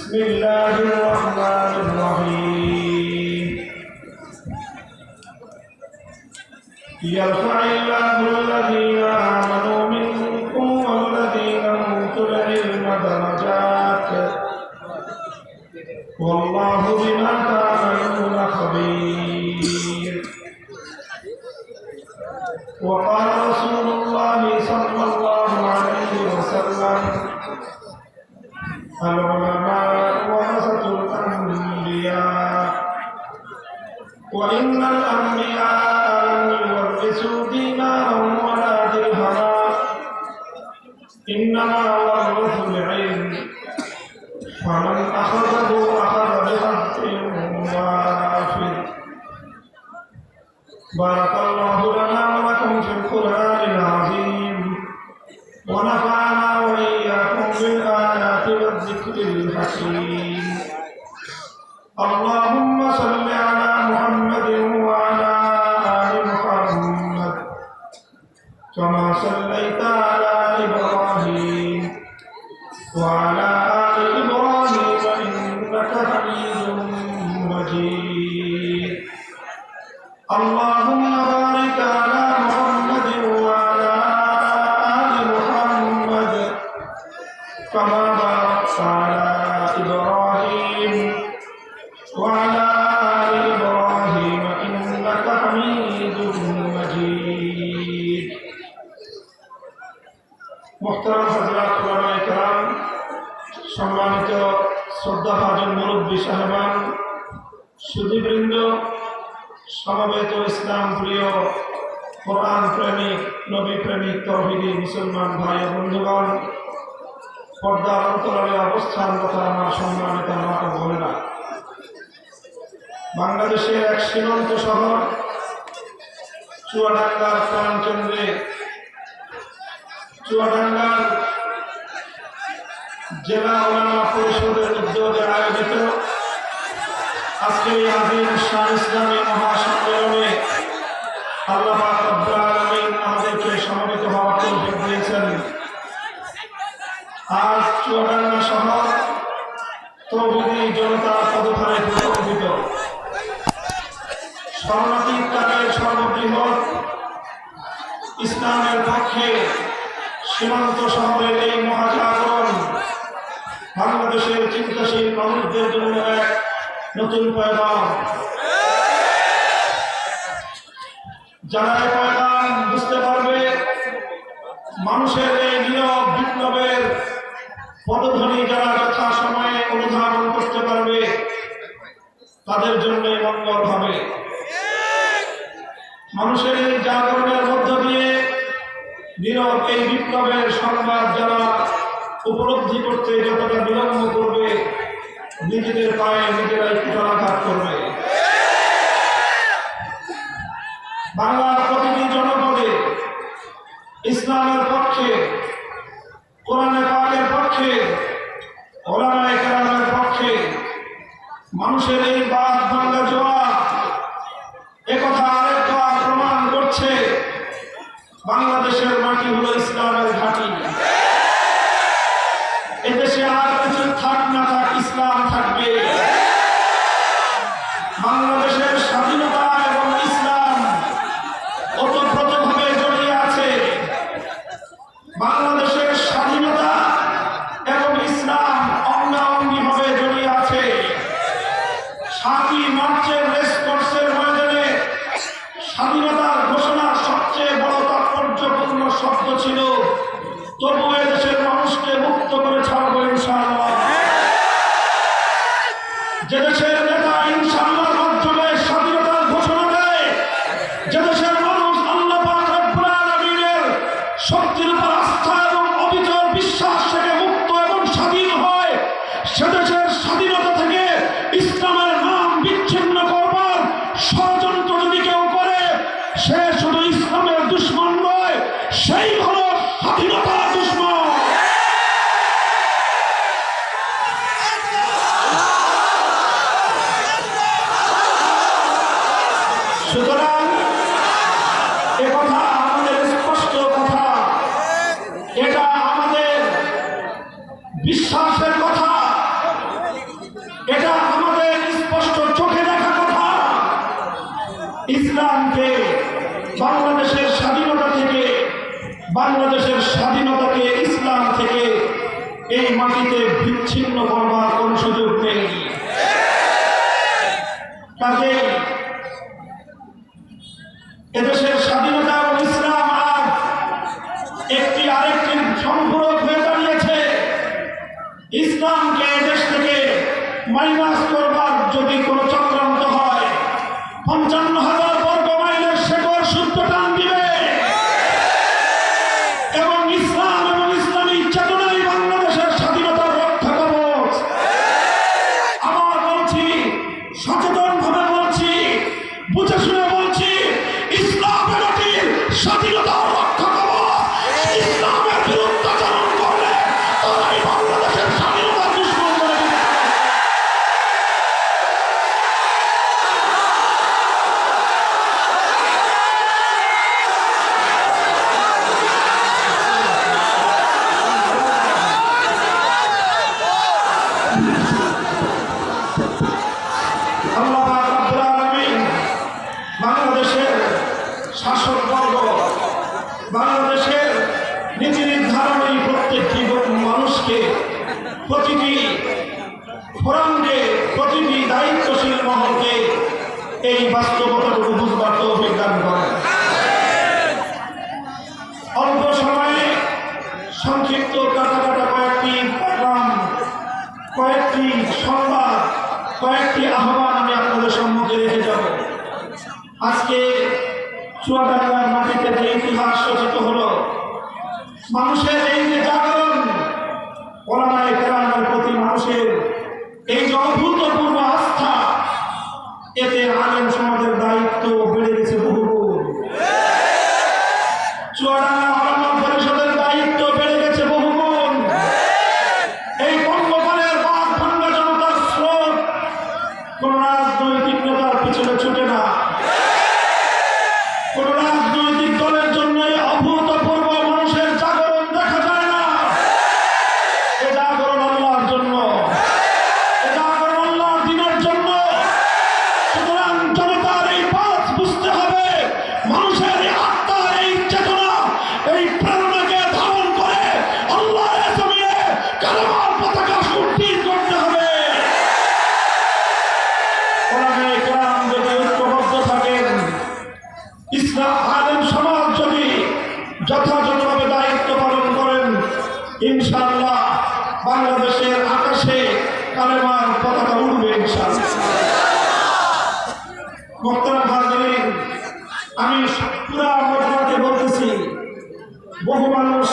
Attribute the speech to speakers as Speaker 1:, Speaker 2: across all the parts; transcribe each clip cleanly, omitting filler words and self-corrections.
Speaker 1: بسم الله الرحمن الرحيم يرفع الله الذين آمنوا منكم والذين أوتوا العلم درجات والله بما تعملون خبير وقال رسول الله صلى الله عليه وسلم العلماء ورثة الأنبياء وإن الأنبياء لم يورثوا دينارا ولا درهما إنما ورثوا العلم فمن أخذه أخذ بحق وافر بارك الله لنا ولكم في القرآن العظيم ونفعنا وإياكم بالآيات والذكر الحكيم اللهم صل على محمد وعلى آل محمد كما صليت على إبراهيم وعلى آل إبراهيم إنك حميد مجيد اللهم بارك على محمد وعلى آل محمد كما باركت على إبراهيم وعلى آل إبراهيم إنك حميد مجيد محترم حضرات علماء کرام সম্মানিত শ্রদ্ধাভাজন মুরব্বী সাহেবান সুধীবৃন্দ সমবেত ইসলাম প্রিয় কোরআন প্রেমিক নবী প্রেমিক তৌহিদি মুসলমান ভাই ও বন্ধুগণ পর্দার অন্তরালে অবস্থান তথা আমার সম্মানিত মা ও বোনেরা বাংলাদেশের এক সীমান্ত শহর চুয়াডাঙ্গার প্রাণকেন্দ্রে চুয়াডাঙ্গার জেলা ওলামা পরিষদের উদ্যোগে আয়োজিত আজকে এই আজিম শাহ ইসলামী মহাসম্মেলনে আল্লাহ পাক রব্বুল আলামিন আমাদেরকে সমবেত হওয়ার তৌফিক দিয়েছেন। আজ চুয়াডাঙ্গা শহর তৌহিদি জনতার পদধারে প্রতিষ্ঠিত শরণার্থীর কালের সর্ববৃহৎ ইসলামের পক্ষে সীমান্ত শহরের এই মহাজাগরণ বাংলাদেশের চিন্তাশীল মানুষদের জন্য এক নতুন পয়গাম। যারা এই পয়গাম বুঝতে পারবে, মানুষের এই নীরব বিপ্লবের পদধ্বনি যারা যথা সময়ে অনুধাবন করতে পারবে, তাদের জন্য মঙ্গল হবে। মানুষের এই জাগরণের মধ্য দিয়ে নীরব এই বিপ্লবের সংবাদ যারা উপলব্ধি করতে যতটা বিলম্ব করবে, নিজেদের পায়ে নিজেরাই কুঠারাঘাত করবে। বাংলার প্রতিটি জনপদে ইসলামের পক্ষে, কোরআনে পাকের পক্ষে, ওলামায়ে কেরামের পক্ষে মানুষের এই বাদ ভাঙা জবাব একথা আরেকবার প্রমাণ করছে বাংলাদেশের মাটি হলো ইসলামের ঘাঁটি। এদেশে আর কিছু থাক না থাক, ইসলাম থাকবে। বাংলাদেশের স্বাধীনতা এবং ইসলাম ওতপ্রোতভাবে জড়িয়ে আছে। বাংলাদেশের স্বাধীনতা এবং ইসলাম অঙ্গাঅঙ্গিভাবে জড়িয়ে আছে। 7ই মার্চের রেসকোর্সের ময়দানে স্বাধীনতার ঘোষণার সবচেয়ে বড় তাৎপর্যপূর্ণ শব্দ ছিল, তবু এদেশের মানুষকে মুক্ত করে ছাড়বো ইনশাআল্লাহ। যে দেশের নেতা ইনশাআল্লাহর মাধ্যমে স্বাধীনতার ঘোষণা দেয়, যে দেশের মানুষ আল্লাহ পাক রব্বুল আলামিনের শক্তির উপর আস্থা এবং অবিচল বিশ্বাস থেকে মুক্ত এবং স্বাধীন হয়, সে দেশের স্বাধীনতা থেকে ইসলামের নাম বিচ্ছিন্ন করবার ষড়যন্ত্র যদি কেউ করে, সে শুধু ইসলামের দুশমন নয়, সেই হলো স্বাধীনতার দুশমন। সুতরাং একথা আমাদের স্পষ্ট কথা, এটা আমাদের বিশ্বাসের কথা। বাংলাদেশের স্বাধীনতাকে ইসলাম থেকে এই মাটিতে বিচ্ছিন্ন করবার কোন সুযোগ নেই। কাজেই এদেশের স্বাধীনতা এবং ইসলাম আর একটি আরেকটির সম্পূরক হয়ে দাঁড়িয়েছে। ইসলামকে এদেশ থেকে মাইনাস করবার যদি কোনো চক্রান্ত হয়, ৫৫,০০০ বর্গ মাইলের শেকড় শুদ্ধ টান দিবে এবং ইসলাম এবং ইসলামী চেতনাই বাংলাদেশের স্বাধীনতার রক্ষা কবচ। আবার বলছি, সচেতন ভাবে বলছি, বুঝে শুনে বলছি, ইসলামের স্বাধীনতার রক্ষা কবচ। ইসলামের বিরুদ্ধাচরণ করলে তারাই বাংলাদেশের স্বাধীনতার দুশ্মন করে দিবে। আল্লাহ পাক রব্বুল আলামিন বাংলাদেশের শাসকবর্গ, বাংলাদেশের নীতি নির্ধারণী প্রত্যেকটি মানুষকে, প্রতিটি ফোরামকে, প্রতিটি দায়িত্বশীল মহলকে এই বাস্তবতাটুকু বুঝবার তৌফিক দান করেন। অল্প সময়ে সংক্ষিপ্ত কাটা কয়েকটি প্রোগ্রাম, কয়েকটি সংবাদ, কয়েকটি আহ্বান আমি আপনাদের সম্মুখে রেখে যাব। আজকে চুয়াডাঙ্গার মাটিতে যে ইতিহাস রচিত হলো, মানুষের এই যে জাগরণ, ওলামায়ে কেরামের প্রতি মানুষের এই যে অভূতপূর্ব আস্থা, এতে আলেম সমাজের দায়িত্ব বেড়ে গেছে বহুগুণ। চুয়াডাঙ্গা ওলামা পরিষদের দায়িত্ব বেড়ে গেছে বহুগুণ। এই পঙ্গপালের বাদ ভাঙ্গা জনতার স্রোত কোন রাজনৈতিক নেতার পিছনে ছুটে না, কোন রাজনৈতিক দলের জন্য অভূতপূর্ব মানুষের জাগরণ দেখা যায় না। এ জাগরণ আল্লাহর জন্য, এ জাগরণ আল্লাহর দ্বীনের জন্য। সুতরাং জনতার এই পথ বুঝতে হবে, মানুষের এই আত্মার এই চেতনা, এই প্রেরণাকে ধারণ করে আল্লাহর জমিনে কালেমার পতাকা উত্তীর্ণ করতে হবে। ওলামায়ে কেরাম যদি ঐক্যবদ্ধ থাকেন, ইসলাম আলেম সমাজ যদি যথাযথভাবে দায়িত্ব পালন করেন, ইনশাআল্লাহ বাংলাদেশের আকাশে কালেমার পতাকা উঠবে ইনশাআল্লাহ। মোহতারাম হাজিরিন, আমি পুরা মজমাকে বলতেছি, বহু মানুষ,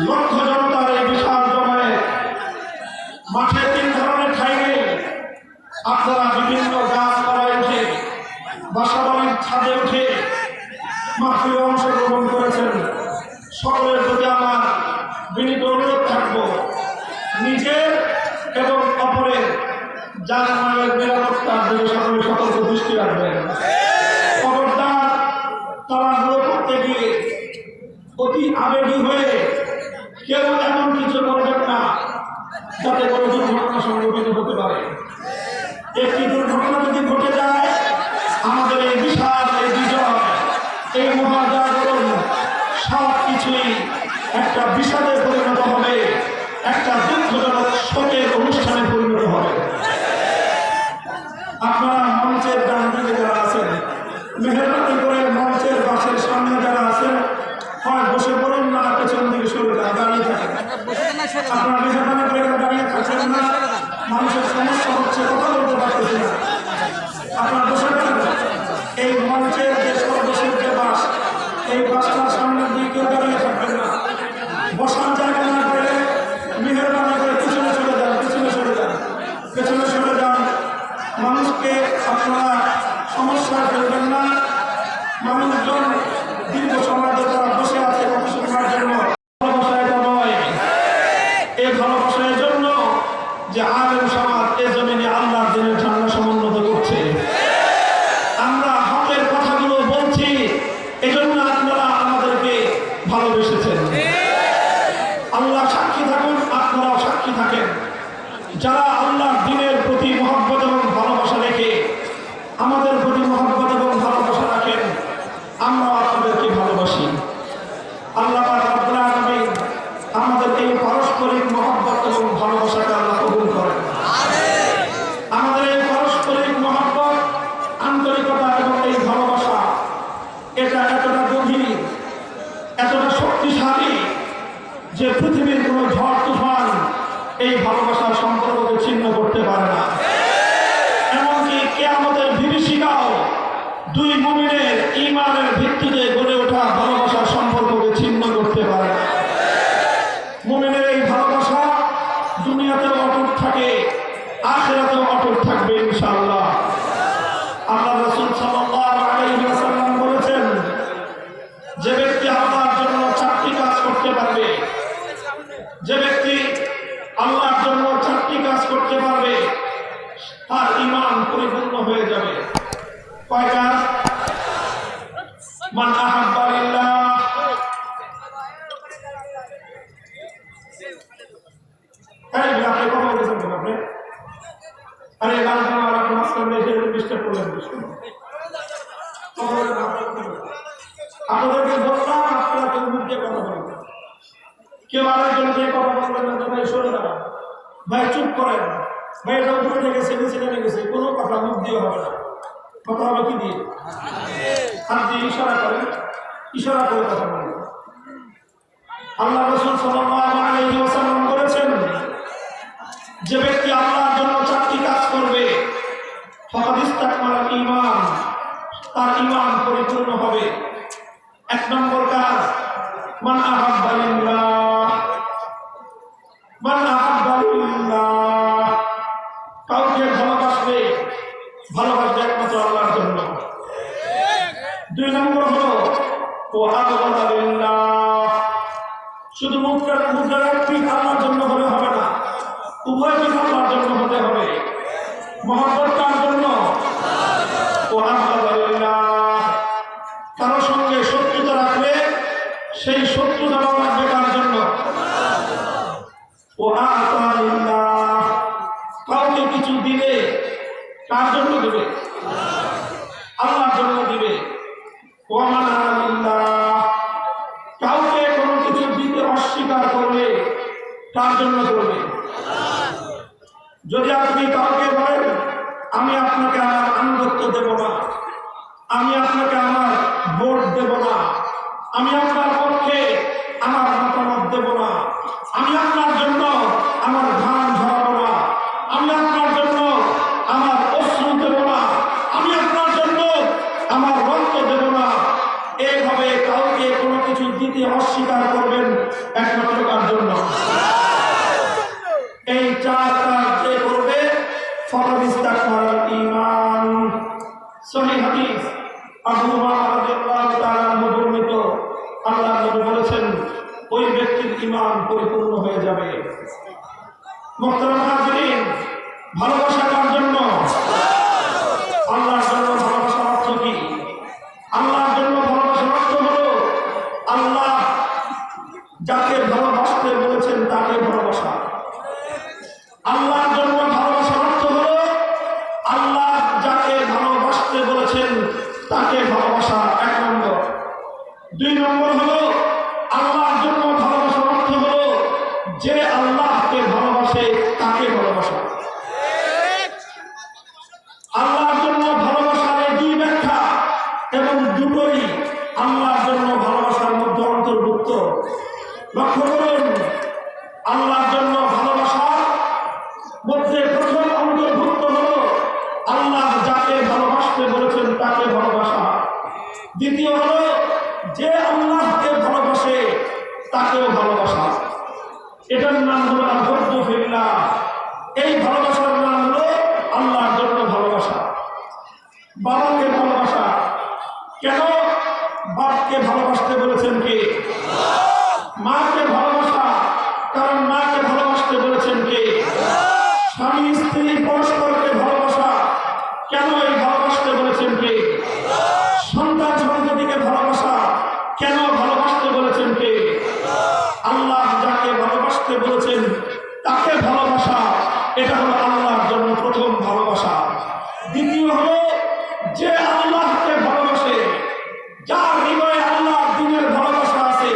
Speaker 1: লক্ষ জনতার এই বিশাল জমায়েত, মাঠে 3 ধরনের ঠাই নেই। আপনারা বিভিন্ন গাছপালায় উঠে, বাসাবাড়ির ছাদে উঠে মাহফিলে অংশগ্রহণ করেছেন। সকলের প্রতি আমার বিনীত অনুরোধ থাকবো, নিজের এবং অপরের জানমালের নিরাপত্তার দিকে সকলে সতর্ক দৃষ্টি রাখবেন। খবরদার তাড়াহুড়ো করতে গিয়ে অতি আবেগী হয়ে কেউ এমন কিছু করবেন না যাতে কোনো দুর্ঘটনা সংঘটিত হতে পারে। একটি দুর্ঘটনা যদি ঘটে যায়, আমাদের এই বিশাল এই বিজয়, এই মহাজাগরণ সব কিছুই একটা বিষাদে পরিণত হবে, একটা দুঃখজনক শোকের অনুষ্ঠানে পরিণত হবে। আপনারা মঞ্চের ডান দিকে যারা আছেন, মেহরবানি করে মঞ্চের পাশের সামনে যারা আছেন, হয় বসে পড়ুন না পেছন দিকে সরে যান, দাঁড়িয়ে থাকেন। আপনারা মেহরবানি করে দাঁড়িয়ে থাকছেন না, মানুষের সমস্যা হচ্ছে, কথা বলতে পারতেছে না। আপনারা বসে পড়েন। এই মঞ্চের যে সর্বশেষ যে বাস, এই বাসটার সামনের দিকে কেউ দাঁড়িয়ে থাকবেন না। বসার জায়গা না করে মেহরবানি করে পিছনে সরে যান, পিছনে সরে যান, পেছনে সরে যান। মানুষকে আপনারা সমস্যা ফেলবেন না। মানুষজন দীর্ঘ সময় ধরে তারা বসে আছে কত সময়ের জন্য। ভালোবাসা এটা নয়, এই ভালোবাসার জন্য যে আলেম সমাজ এ জমিনে আল্লাহর দিনের ঠান্ডা সমুন্নত করছে। আমরা হকের কথাগুলো বলছি, এজন্য আপনারা আমাদেরকে ভালোবেসেছেন। আল্লাহ সাক্ষী থাকুন, আপনারাও সাক্ষী থাকেন। যারা আল্লাহর দ্বীনের প্রতি মহব্বত এবং ভালোবাসা রেখে আমাদের প্রতি মহব্বত এবং ভালোবাসা রাখেন, আমরা আপনাদেরকে ভালোবাসি। আল্লাহ যে পৃথিবীর কোনো ঝড় তুফান এই ভালোবাসার সম্পর্ককে ছিন্ন করতে পারে না। এমনকি কিয়ামতের বিভীষিকাও দুই মুমিনের ঈমানের ভিত্তিতে গড়ে ওঠা ভালোবাসার সম্পর্ককে ছিন্ন করতে পারে না। মুমিনের এই ভালোবাসা দুনিয়াতেও অটুট থাকে, আখিরাতেও অটুট থাকবে ইনশাআল্লাহ। আল্লাহ রাসূল সাল্লাল্লাহু আলাইহি ওয়াসাল্লাম বলেছেন, যে ব্যক্তি আল্লাহর জন্য চারটি কাজ করতে পারবে, যে ব্যক্তি আল্লাহর জন্য চারটি কাজ করতে পারবে, তার ঈমান পরিপূর্ণ হয়ে যাবে। কয় কাজ? মান আহাব্বা লিল্লাহ, এই আপনি কথা বলছেন কেন আপনি? আরে গান গান আর আপনি মাঝখানে এসে ডিস্টার্ব করলেন। আপনাদেরকে বললাম আপনারা কেউ মুখ দিয়ে কথা বলবেন, কেউ আরেকজন দিয়ে কথা বলবেন না। ভাই সরে দাঁড়ান, ভাই চুপ করেন, ভাই এটা উপরে থেকে ছেলে গেছে, কোনো কথা মুখ দিয়ে হবে না। কথা হবে কি দিয়ে? হাত দিয়ে ইশারা করেন, ইশারা করে কথা বলবেন। আল্লাহ রাসূল সাল্লাল্লাহু আলাইহি ওয়াসাল্লাম বলেছেন, যে ব্যক্তি আল্লাহর জন্য চারটি কাজ করবে, ফাকাদ ইসতাকমালাল ঈমান, তার ঈমান পরিপূর্ণ হবে। এক নম্বর কাজ, মান আহাব্বা লিল্লাহ, মান আহাব্বা লিল্লাহ, কাউকে ভালোবাসবে একমাত্র আল্লাহর জন্য। দুই নম্বর হলো ওয়া আবগাদা লিল্লাহ, শুধু মুখের একটি আল্লাহর জন্য হলে হবে না, উভয় দিকে আল্লাহর জন্য হতে হবে। মহব্বত কার জন্য? ওয়া আবগাদা লিল্লাহ, কারো সঙ্গে শত্রুতা রাখলে সেই শত্রুতা রাখবে কার জন্য? ওয়া আতা লিল্লাহ, কাউকে কিছু দিলে কার জন্য দিবে? আল্লাহর জন্য দিবে। ওয়া মানা লিল্লাহ, কাউকে কোনো কিছু দিতে অস্বীকার করলে কার জন্য করবে? যদি আপনি কাউকে বলেন আমি আপনাকে আমার আনুগত্য দেব না, আমি আপনাকে আমার ভোট দেব না, আমি আপনার পক্ষে আমার মতামত দেব না, আমি আপনার জন্য আমার ধান ঝরাবো না, আমি আপনার জন্য আমার অশ্রু দেব না, আমি আপনার জন্য আমার রক্ত দেব না, এইভাবে কাউকে কোনো কিছু দিতে অস্বীকার করবেন একমাত্র কার জন্য? এই চার কাজ যে করবে ফাকাদ ইসতাকমালাল ঈমান। সহিহ হাদিস, আবু হুরায়রা রাদিয়াল্লাহু তাআলা আনহু বর্ণিত, আল্লাহর নবী বলেছেন, ওই ব্যক্তির ঈমান পরিপূর্ণ হয়ে যাবে। মুহতারাম হাজিরিন, ভালোবাসা কার জন্য? আল্লাহর জন্য। ভালোবাসার অর্থ কি? আল্লাহর জন্য ভালোবাসার অর্থ হলো আল্লাহ যাকে ভালোবাসতে বলেছেন তাকে ভালোবাসা। আল্লাহর জন্য ভালোবাসার অর্থ হলো আল্লাহ যাকে ভালোবাসতে বলেছেন তাকে ভালোবাসা, এক নম্বর। দুই নম্বর হলো আল্লাহর জন্য ভালোবাসার অর্থ হলো যে আল্লাহকে ভালোবাসে তাকে ভালোবাসা। আল্লাহর জন্য ভালোবাসার এই দুই ব্যাখ্যা এবং দুটোই আল্লাহর জন্য ভালোবাসার মধ্যে অন্তর্ভুক্ত। লক্ষ্য করুন, আল্লাহর জন্য ভালোবাসার মধ্যে প্রথম অন্তর্ভুক্ত হল আল্লাহ যাকে ভালোবাসতে বলেছেন তাকে ভালোবাসা। দ্বিতীয় হল যে আল্লাহকে ভালোবাসে তাকেও ভালোবাসা। এটার নাম হলো আল-হুব্বু ফিল্লাহ। এই ভালোবাসার নাম হলো আল্লাহর জন্য ভালোবাসা। বাবাকে ভালোবাসা কেন? বাপকে ভালোবাসতে বলেছেন কে? মাকে ভালোবাসা, কারণ মাকে ভালোবাসতে বলেছেন কে? স্বামী স্ত্রী পরস্পরকে ভালোবাসা কেন? এই ভালোবাসতে বলেছেন কে? সন্তান সন্ততিকে ভালোবাসা কেন? ভালোবাসতে বলেছেন কে? আল্লাহ যাকে ভালোবাসতে বলেছেন তাকে ভালোবাসা, এটা হলো আল্লাহর জন্য প্রথম ভালোবাসা। দ্বিতীয় হলো যে আল্লাহকে ভালোবাসে, যার হৃদয়ে আল্লাহর দ্বীনের ভালোবাসা আছে,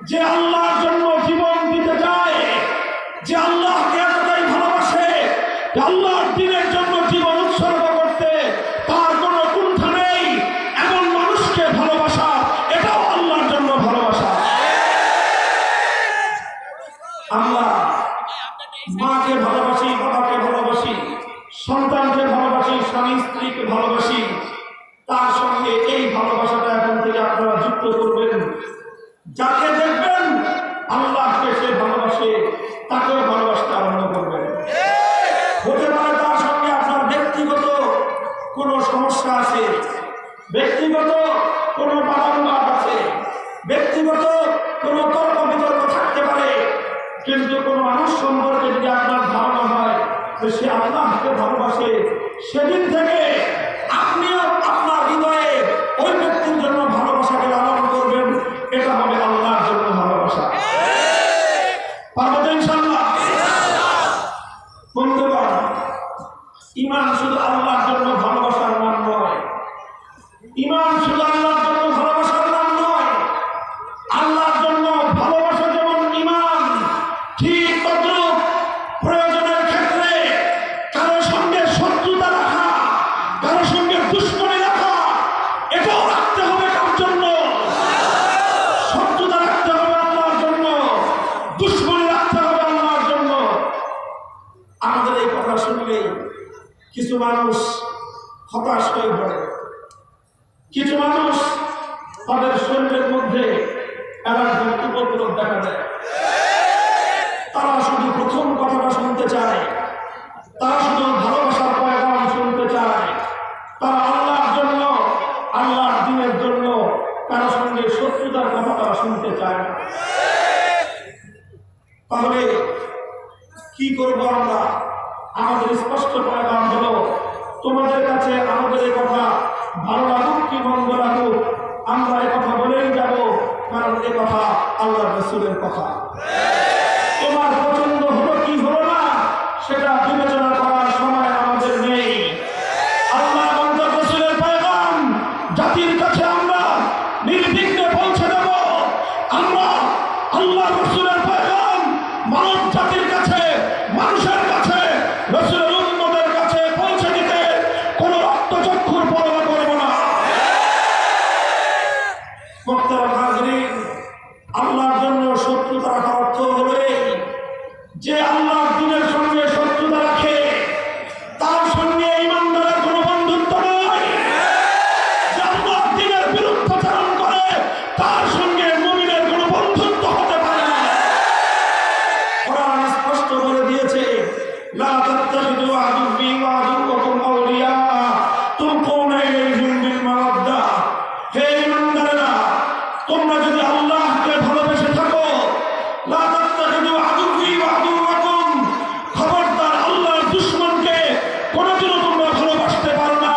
Speaker 1: যে আল্লাহর জন্য জীবন দিতে চায়, যে আল্লাহকে এতটাই ভালোবাসে আল্লাহর দ্বীনের জন্য জীবন উৎসর্গ করতে তার কোনো কুণ্ঠা নেই, এমন মানুষকে ভালোবাসা, এটাও আল্লাহর জন্য ভালোবাসা। আমরা মাকে ভালোবাসি, বাবাকে ভালোবাসি, সন্তানকে ভালোবাসি, স্বামী স্ত্রীকে ভালোবাসি, তার সঙ্গে এই ভালোবাসাটা এখন থেকে আপনারা যুক্ত করবেন। যাকে দেখবেন আল্লাহকে সে ভালোবাসে, তাকেও ভালোবাসতে আরম্ভ করবেন। হতে পারে তার সঙ্গে আপনার ব্যক্তিগত কোনো সমস্যা আছে, ব্যক্তিগত কোনো বাদানুবাদ আছে, ব্যক্তিগত কোনো তর্ক বিতর্ক থাকতে পারে, কিন্তু কোনো মানুষ সম্পর্কে যদি আপনার ধারণা হয় যে সে আল্লাহকে ভালোবাসে, সেদিন থেকে আপনিও আপনার হৃদয়ে ওই ব্যক্তির জন্য ভালোবাসাকে লালন করবেন। এটা হবে আল্লাহর জন্য ভালোবাসা। পারবেন ইনশাআল্লাহ? বন্ধুগণ, ঈমান শুধু আল্লাহর জন্য ভালোবাসার নাম নয়। ঈমান শুধু আল্লাহর জন্য ভালোবাসার নাম নয়। আল্লাহর জন্য ভালোবাসা যেমন ঈমান, ঠিক তদ্রুপ প্রয়োজনের ক্ষেত্রে কারো সঙ্গে শত্রুতা রাখা, কারো সঙ্গে দুশ্মনী রাখা, এটাও রাখতে হবে কার জন্য? শত্রুতা রাখতে হবে আল্লাহর জন্য, দুশ্মনী রাখতে হবে আল্লাহর জন্য। আমাদের এই কথা শুনলে কিছু মানুষ হতাশ হয়ে পড়ে, কিছু মানুষ তাদের শরীরের মধ্যে অ্যালার্জির উপদ্রব দেখা দেয়। তারা শুধু প্রথম কথাটা শুনতে চায়, তারা শুধু ভালোবাসার পয়গাম শুনতে চায়। তারা আল্লাহর জন্য, আল্লাহর দ্বীনের জন্য কারো সঙ্গে শত্রুতার কথা তারা শুনতে চায় না। তাহলে কি করবো আমরা? আমাদের স্পষ্ট পয়গাম হলো, তোমাদের কাছে আমাদের এই কথা ভালো লাগুক কি মন্দ লাগুক, আমরা এই কথা বলেই যাব, কারণ এ কথা আল্লাহ রাসূলের কথা। তোমার পছন্দ হলো কি হলো না সেটা বিবেচনা করার সময় আমাদের নেই। আল্লাহ এবং তার রাসূলের পয়গাম জাতির কাছে আমরা নির্বিঘ্নে পৌঁছে দেব। আমরা আল্লাহ রাসূলের পয়গাম মানব জাতির কাছে, মানুষের কাছে, রাসূলের উম্মতের কাছে পৌঁছে দিতে কোনো রক্তচক্ষুর পরোয়া করব না। মুহতারাম হাজরিন, আল্লাহর জন্য শত্রুতা রাখার অর্থ হলো যে আল্লাহর দ্বীনের সঙ্গে শত্রুতা রাখে তার সঙ্গে ঈমানদারের কোনো বন্ধুত্ব নয়। যে আল্লাহর দ্বীনের বিরুদ্ধাচরণ করে তার সঙ্গে মুমিনের কোনো বন্ধুত্ব হতে পারে না। কোরআন স্পষ্ট বলে দিয়েছে, লা তাত্তাখিযু আদুওয়ি ওয়া আদুওয়াকুম আউলিয়া তুলকুনা ইলাইহিম বিল মাওয়াদ্দা। হে ঈমানদারেরা, তোমরা যদি আল্লাহকে ভালোবেসে থাকো, লা তাত্তাখিযু আদুওয়ি ওয়া আদুওয়াকুম, খবরদার আল্লাহর দুশমনকে কোনোদিনও তোমরা ভালোবাসতে পারো না।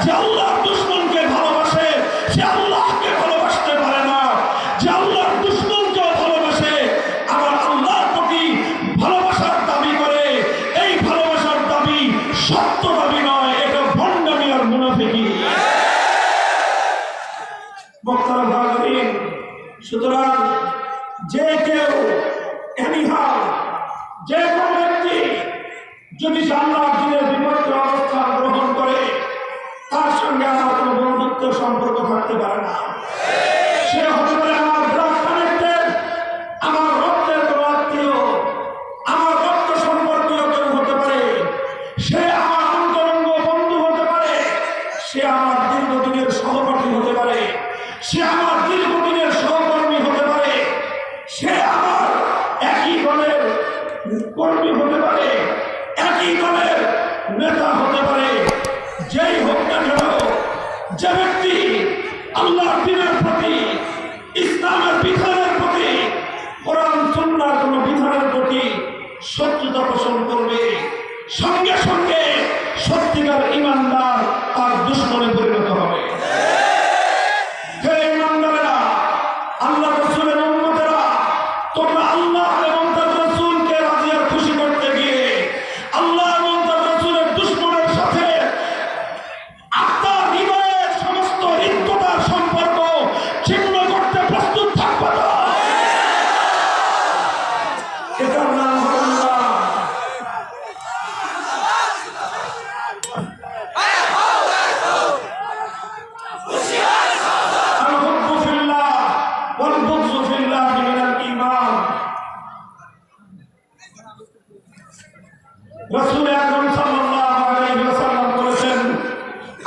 Speaker 1: যে আল্লাহর দুশমনকে ভালোবাসে সে আল্লাহকে ভালোবাসতে পারে না। যে আল্লাহর দুশমনকে ভালোবাসে, আবার আল্লাহর প্রতি ভালোবাসার দাবি করে, এই ভালোবাসার দাবি সত্য দাবি নয়, এটা ভণ্ডামি আর মুনাফিকি। মুহতারাম হাজরিন, সুতরাং যে কেউ এনিহাউ, যে কোনো ব্যক্তি যদি আল্লাহর দ্বীনের বিপক্ষে অবস্থান গ্রহণ করে, তার সঙ্গে আমার কোনো বন্ধুত্ব সম্পর্ক থাকতে পারে না। সে হতে পারে আমার ব্লাড কানেক্টেড, আমার রক্তের কোনো আত্মীয়, আমার রক্ত সম্পর্কীয় কেউ হতে পারে, সে আমার অন্তরঙ্গ বন্ধু হতে পারে, সে আমার দীর্ঘদিনের সহপাঠী হতে পারে, সে আমার দীর্ঘদিনের সহকর্মী হতে পারে, সে আমার একই দলের কর্মী হতে পারে, একই দলের নেতা হতে পারে। যেই হোক না কেন, যে ব্যক্তি আল্লাহর দ্বীনের প্রতি, ইসলামের বিধানের প্রতি, কোরআন সুন্নাহর কোন বিধানের প্রতি শত্রুতা পোষণ করবে, সঙ্গে সঙ্গে সত্যিকার ঈমানদার তার দুশমনে পরিণত হবে। হে ঈমানদারেরা, আল্লাহ রাসূলের উম্মতেরা, তোমরা আল্লাহ এবং তার রাসূলকে রাজি আর খুশি করতে গিয়ে আল্লাহ এবং তার রাসূলের দুশমনের সাথে আপনার হৃদয়ের সমস্ত হৃদ্যতার সম্পর্ক ছিন্ন করতে প্রস্তুত থাকবে না। এটার নাম হলো আল্লাহ। রাসূল আকরাম সাল্লাল্লাহু আলাইহি ওয়াসাল্লাম বলেছেন,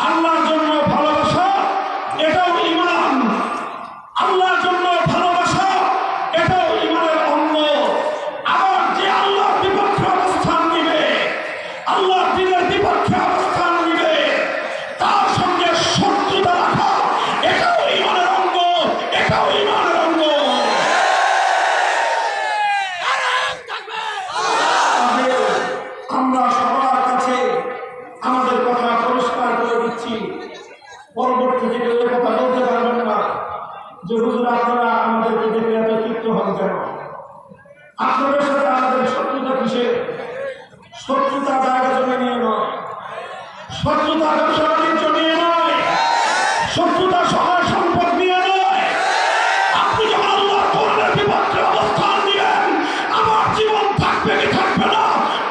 Speaker 1: আল্লাহর জন্য ভালোবাসা এটাও ঈমান। আল্লাহর জন্য ভালোবাসা এটাও ঈমানের অঙ্গ। আবার যে আল্লাহর বিপক্ষে অবস্থান নিবে, আল্লাহর দ্বীনের বিপক্ষে অবস্থান নিবে, তার সঙ্গে শত্রুতা রাখা এটাও ঈমানের অঙ্গ, এটাও ঈমানের অঙ্গ। আমরা সবার কাছে আমাদের কথা পরিষ্কার করে দিচ্ছি। পরবর্তী থেকে ওই কথা বলতে পারবেন না যে হুজুর আপনারা আমাদেরকে দেখে এত তৃপ্ত হন কেন? আপনাদের সাথে আমাদের শত্রুতা কিসে? শত্রুতা জায়গা জমি নিয়ে নয়, শত্রুতা ব্যবসা বাণিজ্য নিয়ে নয়, শত্রুতা সহায় সম্পদ নিয়ে নয়। আপনি যখন আল্লাহর কোরআনের বিপক্ষে অবস্থান নিবেন, আমার জীবন থাকবে কি থাকবে না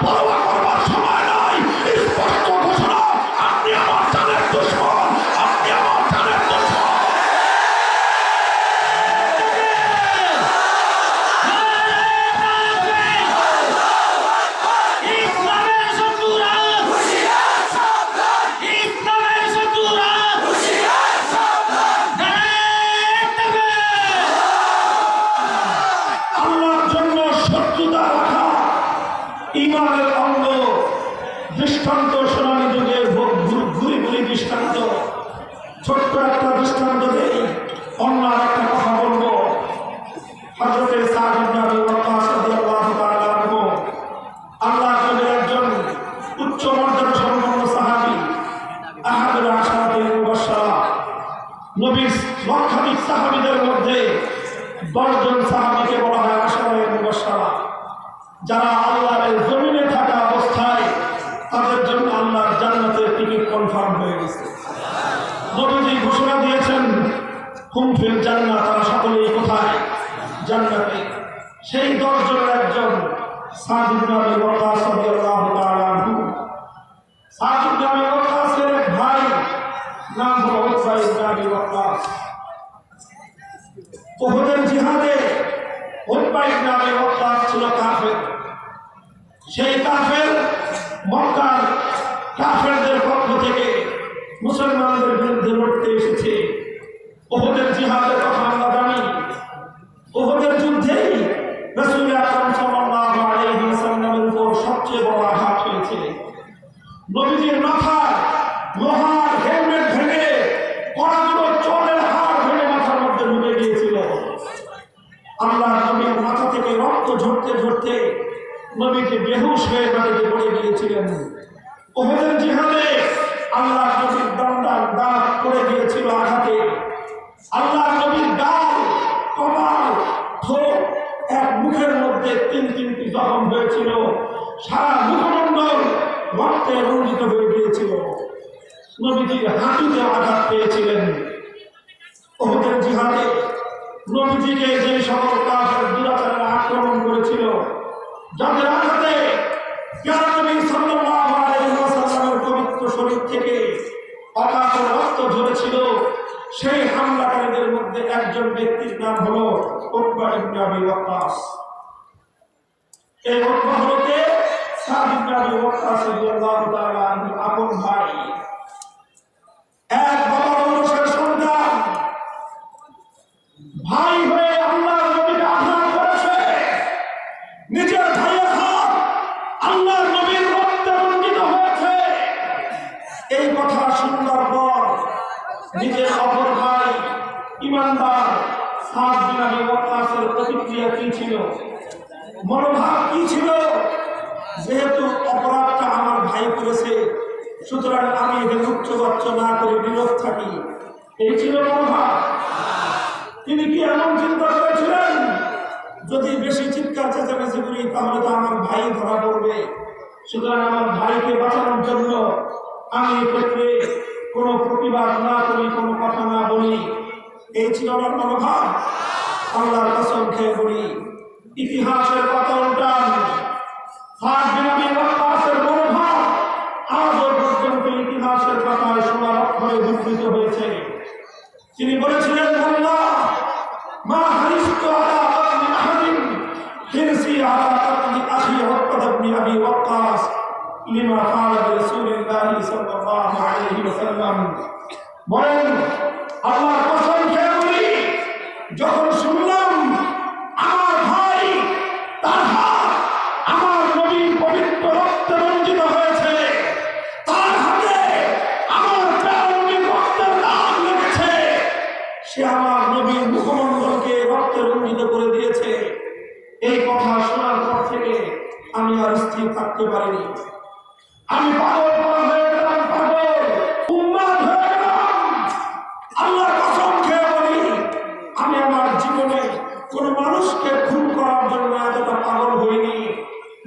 Speaker 1: পরোয়া করবার সময় নাই। স্পষ্ট ঘোষণা, আপনি আমার জানের দুশমন, আপনি আমার জানের দুশমন।
Speaker 2: ইসলামের শত্রুরা, ইসলামের শত্রুরা,
Speaker 1: আল্লাহর জন্য শত্রুতা রাখা ঈমানের অঙ্গ। দৃষ্টান্ত সোনালী যুগের ঘুরি ঘুরি দৃষ্টান্ত। ছোট্ট একটা দৃষ্টান্ত দেই, অন্য একটা কথা বলবো। হযরতে সাদ ইবনে আবি ওয়াক্কাস রাদিয়াল্লাহু তাআলা আনহু আল্লাহর নবীর একজন উচ্চ মর্যাদা সম্পন্ন সাহাবী, আহাদুল আশরাতিল মুবাশশারা। নবীর লক্ষাধিক সাহাবীদের মধ্যে 10 জন সাহাবীকে বলা হয় আশরায়ে মুবাশশারা, যারা আল্লাহর জমিনে থাকা অবস্থায় তাদের জন্য আল্লাহর জান্নাতের টিকিট কনফার্ম হয়ে গেছে। নবীজি ঘোষণা দিয়েছেন, হুম ফিল জান্নাহ, তারা সকলেই কোথায়? জান্নাতে। সেই 10 জনের একজন সাদ ইবনে আবি ওয়াক্কাস রাদিয়াল্লাহু তাআলা আনহু। সাদ ইবনে আবি ওয়াক্কাসের এক ভাই নাম হলো উতবা ইবনে আবি ওয়াক্কাস। উহুদের জিহাদে উতবা ইবনে আবি ওয়াক্কাস ছিল কাফের। সেই কাফের মক্কার কাফেরদের পক্ষ থেকে মুসলমানদের বিরুদ্ধে লড়তে এসেছে। উহুদের জিহাদের কথা আমরা জানি। উহুদের যুদ্ধেই রাসূল আকরাম সাল্লাল্লাহু আলাইহি ওয়াসাল্লামের উপর সবচেয়ে বড় আঘাত হয়েছে। নবীজির মাথার লোহার হেলমেট ভেঙে কড়াগুলো চোরের হাড় ভেঙে মাথার মধ্যে ঢুকে গিয়েছিল। আল্লাহ নবীর মাথা থেকে রক্ত ঝরতে ঝরতে নবীকে বেহুশ হয়ে মাটিতে পড়ে গিয়েছিলেন। উহুদের জিহাদে আল্লাহ নবীর দন্ডার দাগ পড়ে গিয়েছিল আঘাতে। আল্লাহ নবীর গাল, কপাল, ঠোঁট, এক মুখের মধ্যে 3টি জখম হয়েছিল। সারা মুখমণ্ডল রক্তে রঞ্জিত হয়ে গিয়েছিল। নবীজির হাঁটুতে আঘাত পেয়েছিলেন। উহুদের জিহাদে নবীজিকে যে সকল কাফের দুরাচারের আক্রমণ করেছিল, যাদের আঘাতে নবী সাল্লাল্লাহু আলাইহি ওয়াসাল্লামের পবিত্র শরীর থেকে অকাল রক্ত ঝরেছিল, সেই হামলাকারীদের মধ্যে একজন ব্যক্তির নাম হলো উতবা ইবনে আবি ওয়াক্কাস। এই উতবা হলো কে? সাদ ইবনে আবি ওয়াক্কাস রাদিয়াল্লাহু তাআলা আনহু আপন ভাই, এক বাবার ঔরসের সন্তান। ভাই হয়ে আল্লাহর নবীকে আঘাত করেছে। নিজের ভাইয়ের হাত আল্লাহর নবীর রক্তে রঞ্জিত হয়েছে। এই কথা শুনবার পর নিজের অপর ভাই ইমানদার সাদ বিন আবি ওয়াক্কাসের প্রতিক্রিয়া কি ছিল, মনোভাব কি ছিল? যেহেতু অপরাধটা আমার ভাই করেছে, সুতরাং আমি এদের উচ্চবাচ্য না করে নীরব থাকি, এই ছিল মনোভাব। তিনি কি এমন চিন্তা করেছিলেন, যদি বেশি চিৎকার চেঁচামেচি করি তাহলে তো আমার ভাই ধরা পড়বে, সুতরাং আমার ভাইকে বাঁচানোর জন্য আমি এক্ষেত্রে কোনো প্রতিবাদ না করি, কোনো কথা না বলি, এই ছিল আমার মনোভাব? আল্লাহর কসম খেয়ে বলি, ইতিহাসের পাতা উল্টান, সাদ বিন আবি ওয়াক্কাসের মনোভাব আজও পর্যন্ত ইতিহাসের পাতায় সোনার অক্ষরে মুদ্রিত হয়েছে। তিনি বলেছিলেন, আল্লাহ মা হারিস্তু আলা কাতলি আহাদিন হিরসি আলা কাতলি আখি উতবা ইবনে আবি ওয়াক্কাস লিমা ক্বালা রাসূলুল্লাহ সাল্লাল্লাহু আলাইহি ওয়াসাল্লাম। বলেন আল্লাহর কসম খেয়ে বলি, যখন শুনলাম আমার ভাই তার হাত আমার নবীর পবিত্র রক্তে রঞ্জিত হয়েছে, তার হাতে আমার প্রাণ নবীর রক্তের দাগ লেগেছে, সে আমার নবীর মুখমণ্ডলকে রক্তে রঞ্জিত করে দিয়েছে, এই কথা শোনার পর থেকে আমি আর স্থির থাকতে পারিনি। আমি পাগল হয়ে গেলাম, পাগল উন্মাদ হয়ে গেলাম। আল্লাহর কসম খেয়ে বলি, আমি আমার জীবনে কোন মানুষকে খুন করার জন্য এতটা পাগল হইনি,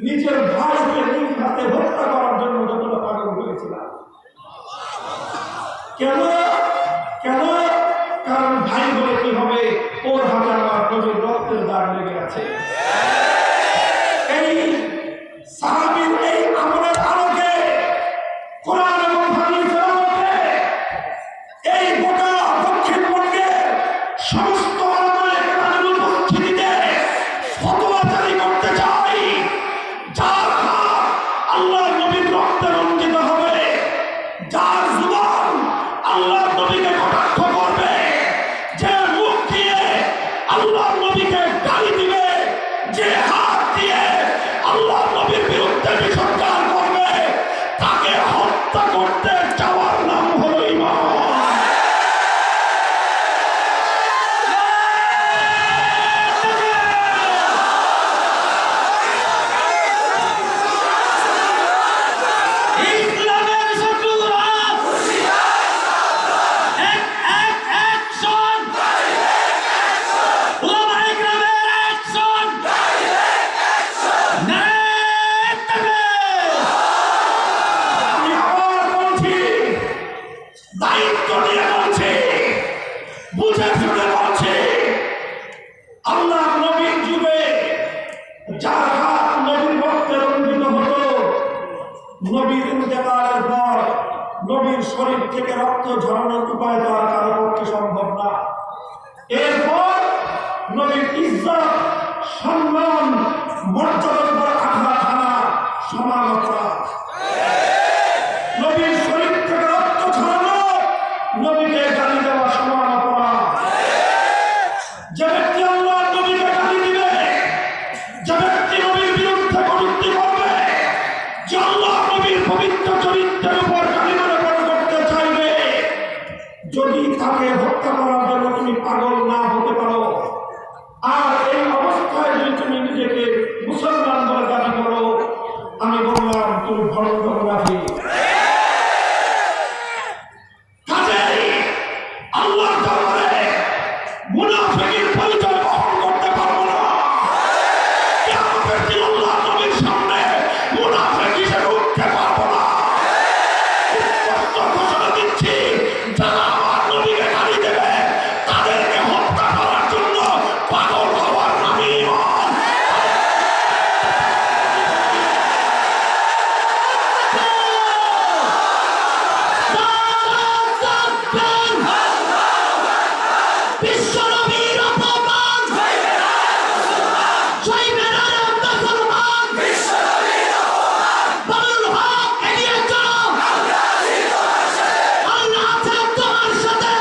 Speaker 1: নিজের ভাইকে নিজ হাতে হত্যা করার জন্য যতটা পাগল হয়েছিলাম। কেন? কেন? কারণ ভাই বলে কি হবে, ওর হাতে আমার নবীর রক্তের দাগ লেগে আছে। এই সাহাবীর এই আমলের আলোকে, কোরআন এবং হাদিসের আলোকে এই গোটা দক্ষিণবঙ্গের সমস্ত আলেমের কেরামের উপস্থিতিতে ফতোয়া জারি করতে চাই, যার হাত আল্লাহর নবীর রক্তে রঞ্জিত হবে, যার জুবান আল্লাহর নবীকে কটাক্ষ করবে, যে মুখ দিয়ে আল্লাহর নবীকে গালি দিবে, যে হাত দিয়ে আল্লাহর নবীর বিরুদ্ধে বিসর্জন করবে, তাকে হত্যা করতে যাওয়ার নাম হলো ঈমান।
Speaker 2: ইসলামের শত্রুরা অ্যাকশন, উলামায়ে কেরামের অ্যাকশন, নারায়ে তাকবীর।
Speaker 1: আমি আবার বলছি, দায়িত্ব নিয়ে বলছি, বুঝে শুনে বলছি, আল্লাহ নবীর যুগে যার হাত নবীর রক্তে রঞ্জিত হতো, নবীর ইন্তেকালের পর নবীর শরীর থেকে রক্ত ঝরানোর উপায় তো আর কারো পক্ষে সম্ভব না। এরপর নবীর ইজ্জত, সম্মান, মর্যাদার উপর আঘাত হানা সমান অপরাধ। নবীর শরীর থেকে রক্ত ঝরানো, নবীকে গালি দেওয়া সমান অপরাধ। যে ব্যক্তি আল্লাহর নবীকে গালি দিবে, যে ব্যক্তি নবীর বিরুদ্ধে কটূক্তি করবে, যে আল্লাহর নবীর পবিত্র চরিত্রের উপর কালিমারে পাঠ করতে চাইবে, যদি তাকে হত্যা করার জন্য তুমি পাগল না হতে পারো, আর এই অবস্থায় যদি তুমি নিজেকে মুসলমান বলে দাবি করো, আমি বললাম তুমি ভণ্ড মুনাফিক। কাজেই আল্লাহর দরবারে মুনাফিকের পরিচয় বহন করতে পারবো না। কিয়ামতের দিন আল্লাহর নবীর সামনে মুনাফিক হিসেবে উঠতে পারবো না। স্পষ্ট ঘোষণা দিচ্ছি, যারা আমার নবীকে গালি দেবে, তাদেরকে হত্যা করার জন্য পাগল হওয়ার নামই ঈমান।
Speaker 2: বিশ্বনবীর অপমান, শহীদের আলম মুসলমান, বাবুল হক এগিয়ে চলো, আল্লাহ আছে তোমার সাথে।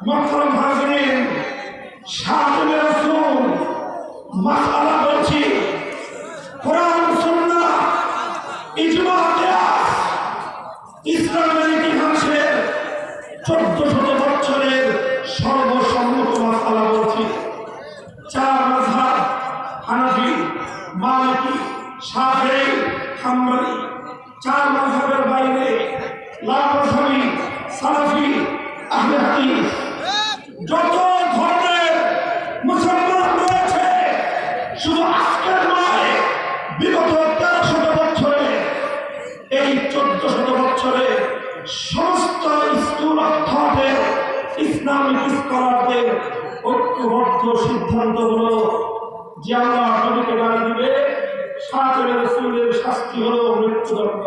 Speaker 1: মোহতরম হাজিরিন, শাহেদ রাসূল মাসআলা বলছি, কোরআন সুন্নাহ ইজমা কিয়াস ইসলামের ইতিহাসে 1400 বছরের সর্বসম্মত মাসআলা বলছি। চার মাযহাব, হানাফি, মালিকি, শাফিঈ, হাম্বলি, চার মাযহাবের বাইরে লামাযহাবি, সালাফি, আহলে হাদিস, যত ধরনের মুসলমান রয়েছে, শুধু আজকের নয়, বিগত 1300 বছরে, এই 1400 বছরে সমস্ত স্কুল অফ থটের ইসলামিক স্কলারদের ঐক্যবদ্ধ সিদ্ধান্ত হলো যে আল্লাহ নবীকে গালি দিবে, শাহেদ রাসূলের শাস্তি হলো মৃত্যুদণ্ড।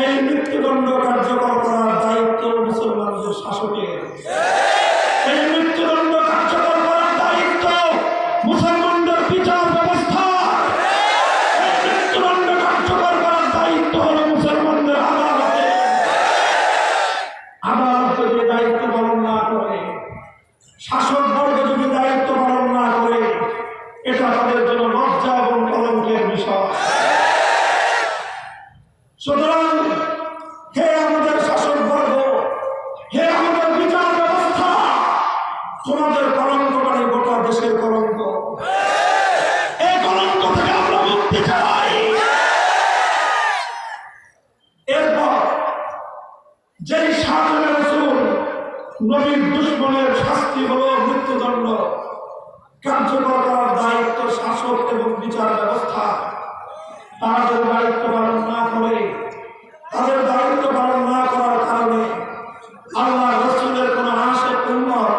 Speaker 1: এই মৃত্যুদণ্ড কার্যকর করার দায়িত্ব মুসলমানদের শাসকের। এই মৃত্যুদণ্ড কার্যকর করার দায়িত্ব মুসলমানদের বিচার ব্যবস্থা। এটা তাদের জন্য লজ্জা এবং কলঙ্কের বিষয়। সুতরাং হে আমাদের শাসকবর্গ, হে আমাদের বিচার ব্যবস্থা, তোমাদের কলঙ্কটাই গোটা দেশের কলঙ্ক। এই কলঙ্ক থেকে আমরা মুক্তি চাই। এরপর যেই শাসনের রাসূল নবীর দুশমনের শাস্তি হলো মৃত্যুদণ্ড, কার্যকর করার দায়িত্ব শাসক এবং বিচার ব্যবস্থা। তাদের দায়িত্ব পালন না করে, তাদের দায়িত্ব পালন না করার কারণে আল্লাহ রসুলের কোন আশেক উম্মত,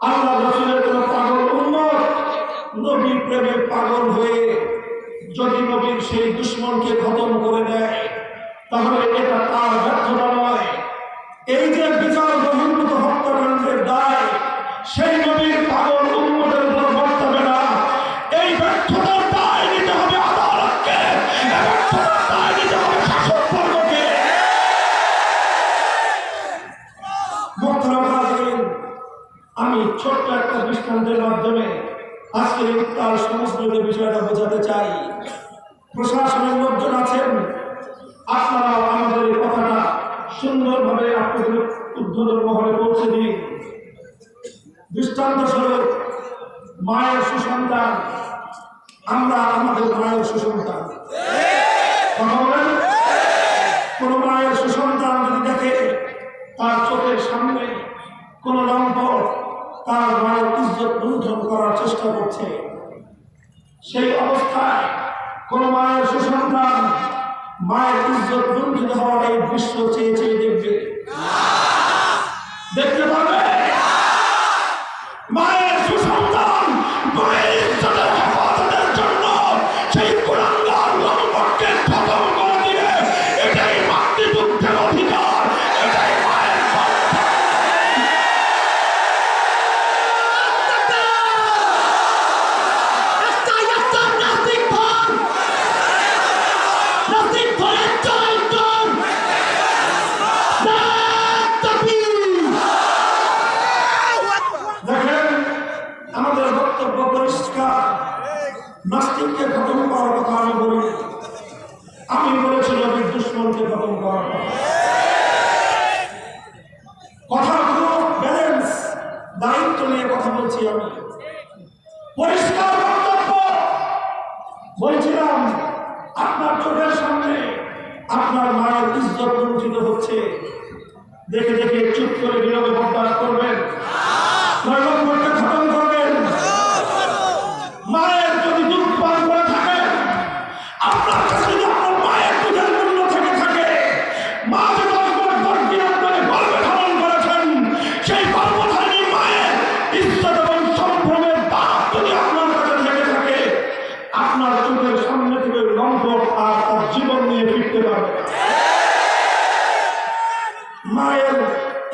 Speaker 1: আল্লাহ রসুলের কোন পাগল উম্মত নবী প্রেমে পাগল হয়ে যদি নবীর সেই দুশমনকে খতম করে দেয়, তাহলে এটা তার ব্যর্থতা নয়। এই যে বিচার বহির্ভূত হত্যাকাণ্ডের দায় সেই নবীর পাগল উম্মতের উপর বর্তাবে না। এই ব্যর্থতার দায় নিতে হবে আদালতকে, এই ব্যর্থতার দায় নিতে হবে শাসকবর্গকে। আমি ছোট্ট একটা দৃষ্টান্তের মাধ্যমে আজকে তার সমস্ত বিষয়টা বোঝাতে চাই। প্রশাসনের লোকজন আছেন, আপনারা আমাদের এই কথাটা সুন্দরভাবে আপনাদের উদ্ধতন মহলে পৌঁছে দিন। দৃষ্টান্ত স্বরূপ মায়ের সুসন্তান, আমরা আমাদের মায়ের সুসন্তান। কথা বলেন, কোন মায়ের সুসন্তান যদি দেখে তার চোখের সামনে কোন লম্পট তার মায়ের ইজ্জত লুণ্ঠন করার চেষ্টা করছে, সেই অবস্থায় কোন মায়ের সুসন্তান মায়ের ইজ্জত লুণ্ঠিত হওয়ার এই দৃশ্য চেয়ে চেয়ে দেখবে, দেখতে পাবে? মায়ের সুসন্তান মায়ের ইজ্জতের হেফাজতের জন্য সেই কুলাঙ্গার লম্পটকে খতম করে দিবে। এটাই মাতৃপুত্রের অধিকার, এটাই মায়ের নাস্তিককে খতম করার কথা আমি বলি, আমি বলেছি নবীর দুশমনকে খতম করার কথা। কথার কোনো ব্যালেন্স, দায়িত্ব নিয়ে কথা বলছি আমি। পরিষ্কার বক্তব্য বলছিলাম, আপনার চোখের সামনে আপনার মায়ের ইজ্জত লুণ্ঠিত হচ্ছে, দেখে দেখে চুপ করে বিরোধী বরদাস্ত করবেন, নয়নকে খতম করবেন। মায়ের যদি দুধ পান করে থাকে, আপনার কাছে যদি আপনার মায়ের দুধের মূল্য থেকে থাকে, মা যে 10 মাস 10 দিন আপনাকে গর্ভে ধারণ করেছেন, সেই গর্ভধারিণী মায়ের ইজ্জত এবং সম্ভ্রমের দাগ যদি আপনার কাছে থেকে থাকে, আপনার চোখের সামনে থেকে লম্পট আর তার জীবন নিয়ে ফিরতে পারবে। মায়ের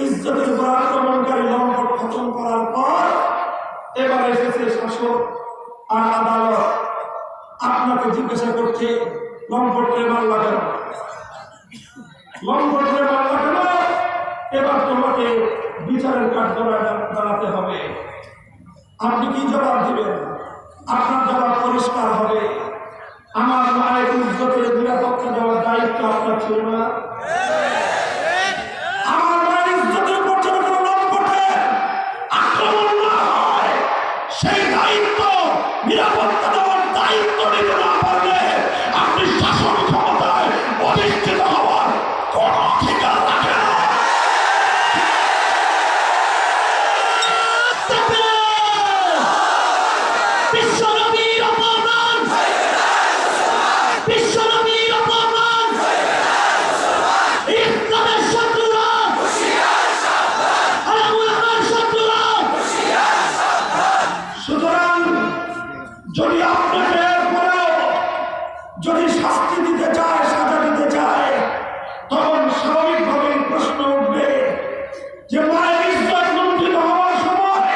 Speaker 1: ইজ্জতের উপর আক্রমণকারী লম্পট খতম করার পর এবার এসেছে শাসক আর আদালত আপনাকে জিজ্ঞাসা করছে, লম্পটকে মারলা কেন? লম্পটকে মারলা কেন? এবার তোমাকে বিচারের কাঠগড়ায় দাঁড়াতে হবে। আপনি কি জবাব দিবেন? আপনার জবাব পরিষ্কার হবে, আমার মায়ের ইজ্জতের নিরাপত্তা দেওয়ার দায়িত্ব আপনার ছিল না। আমার মায়ের ইজ্জতের উপর যেন কোনো লম্পটের আক্রমণ না হয়, সেই দায়িত্ব, নিরাপত্তা দেওয়ার দায়িত্ব নিতে না পারলে আপনি শাসন ক্ষমতায় অধিষ্ঠিত হওয়ার কোন অধিকার রাখেন না।
Speaker 2: বিশ্বনবীর অপমান, বিশ্বনবীর অপমান, ইসলামের শত্রুরা, আমার শত্রুরা।
Speaker 1: সুতরাং যদি আপনাকে এরপরেও যদি শাস্তি দিতে চায়, সাজা দিতে চায়, তখন স্বাভাবিকভাবে প্রশ্ন উঠবে যে মায়ের ইজ্জত লুণ্ঠিত হওয়ার সময়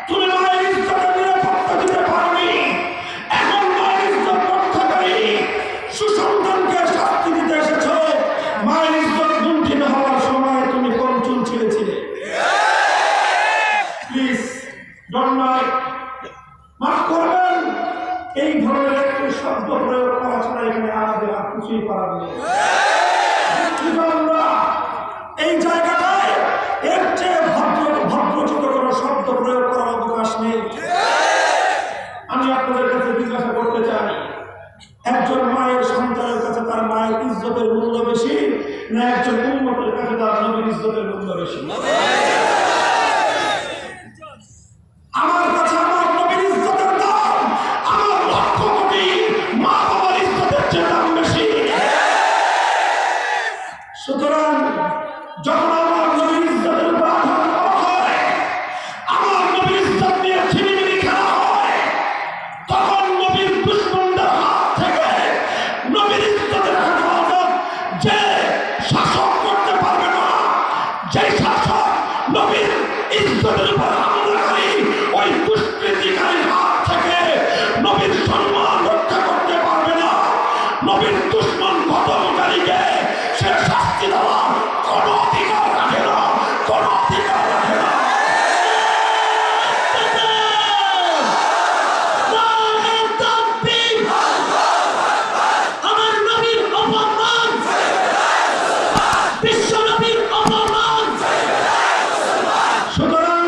Speaker 1: তুমি মায়ের ইজ্জতের নিরাপত্তা দিতে পারোনি, এখন মায়ের ইজ্জত রক্ষাকারী সুসন্তানকে শাস্তি দিতে এসেছ, মায়ের ইজ্জত লুণ্ঠিত হওয়ার সময় তুমি কোন চুল ছিঁড়েছিলে? প্লিজ ডোন্ট মাইন্ড, মাফ করবেন। এই ধরনের একটি শব্দ প্রয়োগ করা ছাড়া এখানে আমাদের আর কিছুই করার নেই। আমরা এই জায়গাটায় এর চেয়ে ভদ্রচিত কোনো শব্দ প্রয়োগ করার অবকাশ নেই। আমি আপনাদের কাছে জিজ্ঞাসা করতে চাই, একজন মায়ের সন্তানের কাছে তার মায়ের ইজ্জতের মূল্য বেশি, না একজন উম্মতের কাছে তার নবীর ইজ্জতের মূল্য বেশি? আমার কাছে আমার নবীর ইজ্জতের দাম আমার লক্ষ কোটি মা বাবার ইজ্জতের চেয়ে দাম বেশি। সুতরাং যখন আমার নবীর ইজ্জতের উপর আঘাত করা হয়, আমার নবীর ইজ্জত নিয়ে ছিনিমিনি খেলা হয়, তখন নবীর দুশমনদের হাত থেকে নবীর ইজ্জতের হেফাজত যে শাসক করতে পারবে না, যে শাসক নবীর ইজ্জতের উপর হামলাকারী ওই দুষ্কৃতিকারীর হাত থেকে নবীর সম্মান রক্ষা করতে পারবে না, নবীর দুশমন খতমকারীকে সে শাস্তি দেওয়ার কোনো অধিকার রাখে না, কোনো অধিকার রাখে না।
Speaker 2: আমার নবীর অপমান, বিশ্ব নবীর অপমান।
Speaker 1: সুতরাং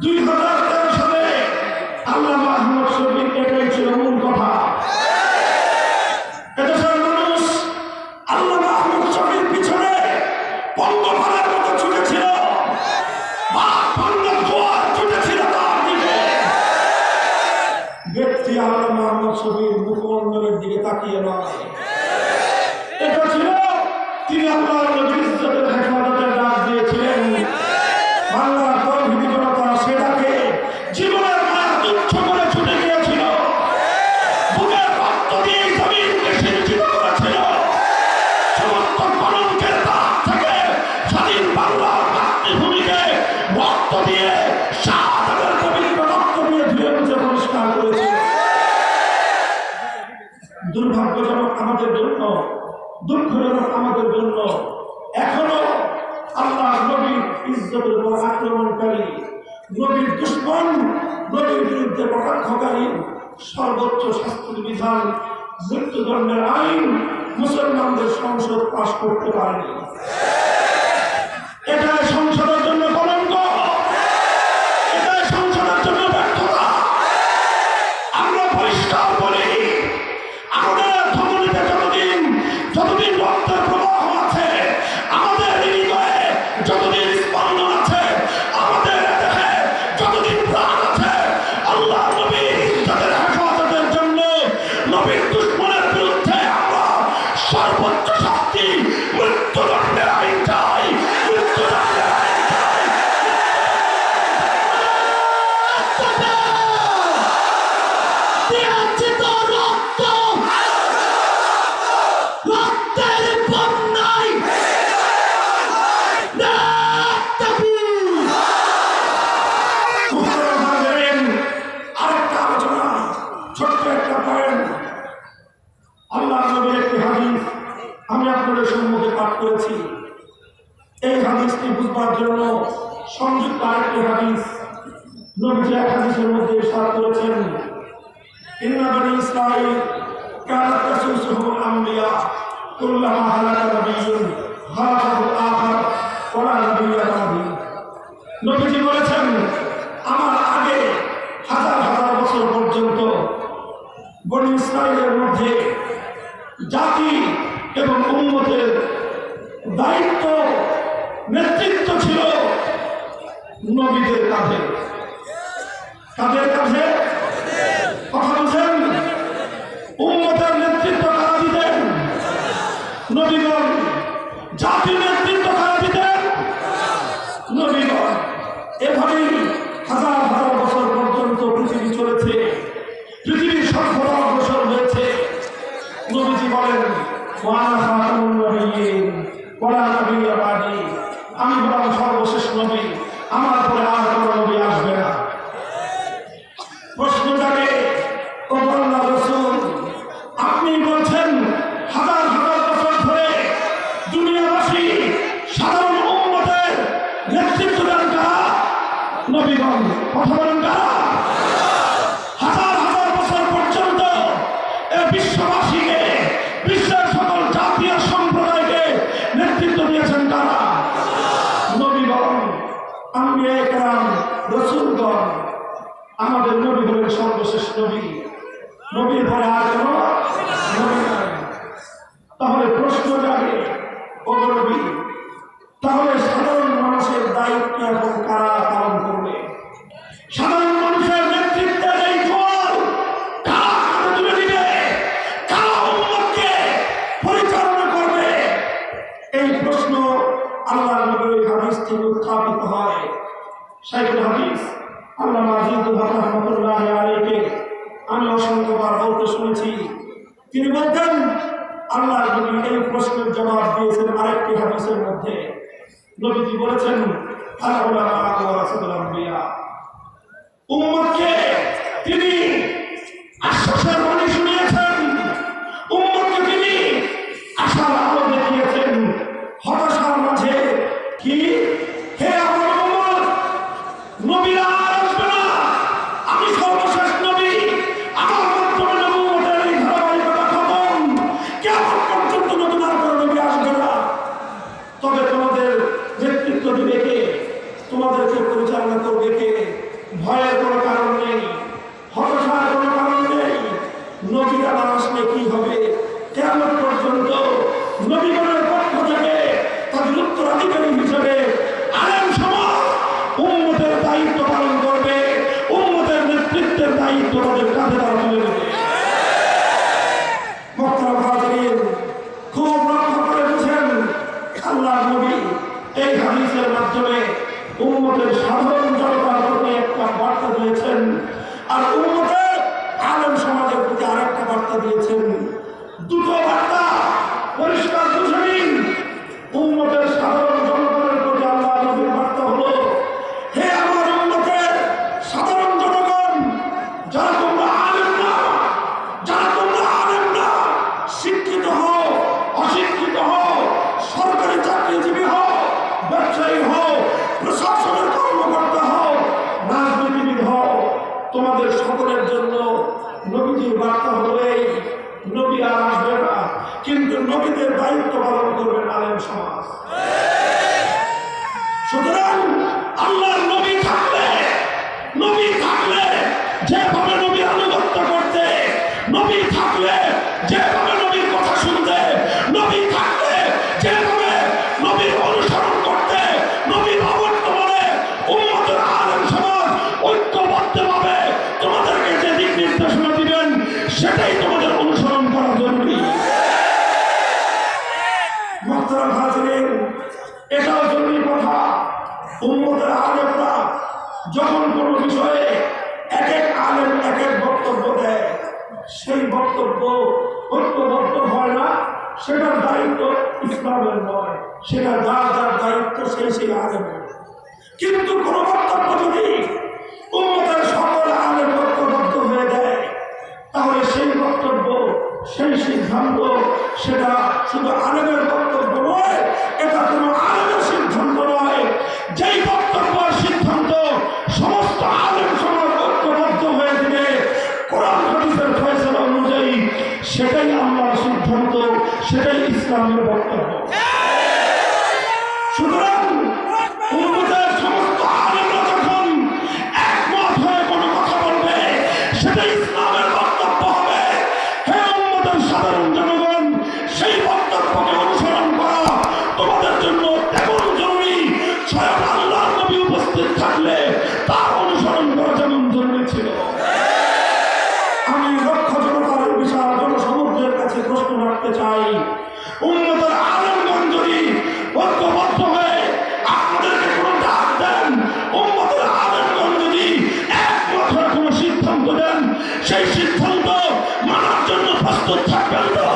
Speaker 1: 2013 সালে আল্লামা আহমদ শফীর এটাই ছিল মূল কথা। এদেশের মানুষ আল্লামা আহমদ শফীর পিছনে পঙ্গপালের মতো ছুটেছিল, ভাঙা জোয়ার ছুটেছিল তার দিকে। ব্যক্তি আল্লামা আহমদ শফীর মুখমণ্ডলের দিকে তাকিয়ে নয়, এটা ছিল তিনি আল্লাহর নবীর ইজ্জতের হেফাজতের ডাক দিয়েছিলেন। বাংলার তৌহিদি জনতা সেটাকে জীবনের মায়া তুচ্ছ করে ছুটে গিয়েছিল, বুকের রক্ত দিয়ে জমিনকে সিঞ্চিত করেছিল। সমস্ত কলঙ্কের দাগ থেকে স্বাধীন বাংলার মাতৃভূমিকে রক্ত দিয়ে শাহাদাতের পবিত্র রক্ত দিয়ে ধুয়ে মুছে পরিষ্কার করেছিল। দুর্ভাগ্যজনক আমাদের জন্য, দুঃখজনক আমাদের জন্য, এখনো আল্লাহ নবীর ইজ্জতের উপর আক্রমণকারী, নবীর দুশমন, নবীর বিরুদ্ধে কটাক্ষকারী সর্বোচ্চ শাস্তির বিধান মৃত্যুদণ্ডের আইন মুসলমানদের সংসদ পাশ করতে পারেনি। এটা সংসদের জন্য কলঙ্ক, এটা সংসদের জন্য ব্যর্থতা। আমরা পরিষ্কার বলি, আমাদের ধমনীতে যতদিন রক্তের প্রবাহ আছে, আমাদের হৃদয়ে যতদিন স্পন্দন আছে, আমাদের দেহে যতদিন প্রাণ আছে, আল্লাহ নবীর ইজ্জতের হেফাজতের জন্য নবীর দুশমনের বিরুদ্ধে আমরা সর্বোচ্চ শাস্তি মৃত্যুদণ্ডের আইন চাই, মৃত্যুদণ্ডের আইন চাই।
Speaker 2: দিয়েছে তো রক্ত, রক্তের বন্যায়
Speaker 1: আরেকটা আলোচনা, ছোট্ট একটা পয়েন্ট। আল্লাহ নবীর একটি হাদিস আমি আপনাদের সম্মুখে পাঠ করেছি। এই হাদিসটি বুঝবার জন্য সংযুক্ত আরেকটি হাদিস নবীজি এক হাদিসের মধ্যে ইরশাদ করেছেন, ইন্না বনী ইসরাঈল কানাত তাসুসুহুম আম্বিয়া কুল্লামা হালাকা নাবিয়্যুন খালাফাহু আখার ওয়া লা নাবিয়্যা বা'দি। নবীজি বলেছেন, আমার আগে হাজার হাজার বছর পর্যন্ত বনী ইসরাঈলের মধ্যে জাতি এবং উম্মতের দায়িত্ব, নেতৃত্ব ছিল নবীদের কাঁধে। কাদের কাঁধে? কথা বলছেন? উম্মতের নেতৃত্ব কারা দিতেন? নবীগণ। জাতির নেতৃত্ব কারা দিতেন? নবীগণ। এভাবেই হাজার হাজার বছর পর্যন্ত পৃথিবী চলেছে, পৃথিবীর সভ্যতা অগ্রসর হয়েছে। নবীজি বলেন, ওয়ানা খাতামুন নবিয়্যিন ওয়া লা নাবিয়্যা বা'দি, আমি হলাম সর্বশেষ নবী, আমার পরে আর কোনো নবী আসবে না। প্রশ্ন জাগে, ও আল্লাহর রাসূল, আপনি বলছেন হাজার হাজার বছর ধরে দুনিয়াবাসী সাধারণ উম্মতের নেতৃত্ব দেন কারা? নবীগণ। কথা বলেন কারা? হাজার হাজার বছর পর্যন্ত নবী হলেন সর্বশেষ নবী, নবীর পরে আর কোনো নবী নাই। তাহলে প্রশ্ন জাগে, ও নবী, তাহলে সাধারণ মানুষের দায়িত্ব এখন কারা পালন করবে? সাধারণ মানুষের নেতৃত্বের এই ফল কারা হাতে তুলে দিবে? কারা উম্মতকে পরিচালনা করবে? এই প্রশ্ন আল্লাহর নবীর হাদিস থেকে উত্থাপিত হয়। শাইখুল হাদিস আল্লামা আজিজুল হক রাহমাতুল্লাহি আলাইহি আমি অসংখ্যবার বলতে শুনেছি। তিনি বলতেন, আল্লাহর নবী এই প্রশ্নের জবাব দিয়েছেন আরেকটি হাদিসের মধ্যে। নবীজি বলেছেন, আল উলামা ওয়ারাসাতুল আম্বিয়া, উম্মতকে তিনি আশ্বাসের বাণী শুনিয়েছেন, উম্মতকে তিনি আশার আলো দেখিয়েছেন। হতাশার মাঝে কি, হে আমার উম্মত, নবীরা আর আসবে না, আমি সর্বশেষ নবী, আমার মাধ্যমে নবুয়তের এই ধারাবাহিকতা খতম, কিয়ামত পর্যন্ত নতুন আর কোনো নবী আসবে না। তবে তোমাদের নেতৃত্ব দিবে কে? তোমাদেরকে পরিচালনা করবে কে? ভয়ের কোনো কারণ নেই, হতাশার কোনো কারণ নেই। নবীরা না আসলে কি হবে? কিয়ামত পর্যন্ত নবীগণের পক্ষ থেকে তাদের উত্তরাধিকারী হিসেবে আলেম সমাজ উম্মতের দায়িত্ব পালন করবে, উম্মতের নেতৃত্বের দায়িত্ব তাদের কাঁধে তারা তুলে দেবে। মোহতারাম হাজিরিন, খুব লক্ষ্য করে বুঝেন, আল্লাহর নবী এই হাদিসের মাধ্যমে উম্মতের সাধারণ জনতার প্রতি একটা বার্তা দিয়েছেন, আর উম্মতের আলেম সমাজের প্রতি আরেকটা বার্তা দিয়েছেন। দুটো বার্তা পরিষ্কার বুঝে নিন। উম্মতের সাধারণ জনগণের প্রতি আল্লাহর নবীর বার্তা হলো, হে আমার উম্মতের সাধারণ জনগণ, যারা তোমরা আলেম না, যারা তোমরা আলেম না, শিক্ষিত হও, অশিক্ষিত হও, সরকারি চাকরিজীবী হও, ব্যবসায়ী হও, প্রশাসনের কর্মকর্তা হও, রাজনীতিবিদ হও, তোমাদের সকলের জন্য নবীজির বার্তা হলো এই, নবী আর আসবে না, কিন্তু নবীদের দায়িত্ব পালন করবেন আলেম সমাজ। সুতরাং আল্লাহর নবী থাকলে যেভাবে নবীর আনুগত্য করতে, নবী থাকলে যেভাবে নবীর কথা শুনতে, নবী থাকলে যেভাবে নবীর অনুসরণ করতে, নবীর অবর্তমানে উম্মতের আলেম সমাজ ঐক্যবদ্ধভাবে তোমাদেরকে যে দিক নির্দেশনা দিবেন, সেটাই তোমাদের অনুসরণ করা জরুরি। মোহতারাম হাজিরিন, এটাও জরুরি কথা। উম্মতের আলেমরা যখন কোনো বিষয়ে এক এক আলেম এক এক বক্তব্য দেয়, সেই বক্তব্য ঐক্যবদ্ধ হয় না, সেটার দায়িত্ব ইসলামের নয়, সেটা যার যার দায়িত্ব সেই আলেমের। কিন্তু কোনো বক্তব্য যদি উম্মতের সকল আলেম ঐক্যবদ্ধ হয়ে দেয়, তাহলে সেই বক্তব্য, সেই সিদ্ধান্ত, সেটা শুধু আলেমের বক্তব্য নয়, এটা কোনো আলেমের সিদ্ধান্ত নয়। যেই বক্তব্য সিদ্ধান্ত সমস্ত আলেম সমাজ ঐক্যবদ্ধ হয়ে দিবে কোরআন হাদিসের ফয়সালা অনুযায়ী, সেটাই আল্লাহর সিদ্ধান্ত, সেটাই ইসলামের বক্তব্য। সুতরাং উম্মতের সমস্ত আলেমরা যখন একমত হয়ে কোনো কথা বলবে, সেটা ইসলামের বক্তব্য হবে। হে উম্মতের সাধারণ জনগণ, সেই বক্তব্যকে অনুসরণ করা তোমাদের জন্য তেমন জরুরি, স্বয়ং আল্লাহর নবী উপস্থিত থাকলে তার অনুসরণ করা যেমন জরুরি ছিল। আমি লক্ষ জনতার বিশাল জনসমুদ্রের কাছে প্রশ্ন রাখতে চাই, উম্মতের আলেমগণ যদি ঐক্যবদ্ধ হয়ে আপনাদেরকে কোনো ডাক দেন, উম্মতের আলেমগণ যদি একমত হয়ে কোনো সিদ্ধান্ত দেন, সেই সিদ্ধান্ত মানার জন্য প্রস্তুত থাকবেন তো?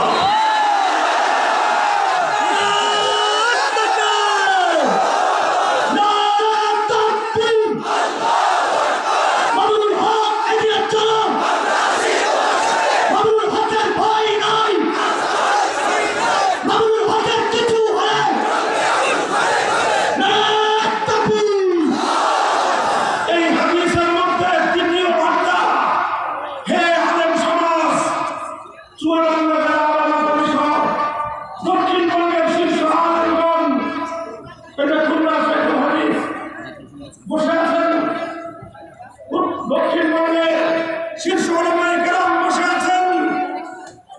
Speaker 1: এই হাদিসের মধ্যে দ্বিতীয় বার্তা, হে আলেম সমাজ, চুয়াডাঙ্গা জেলা শীর্ষ ওলামায়ে কেরাম বসে আছেন।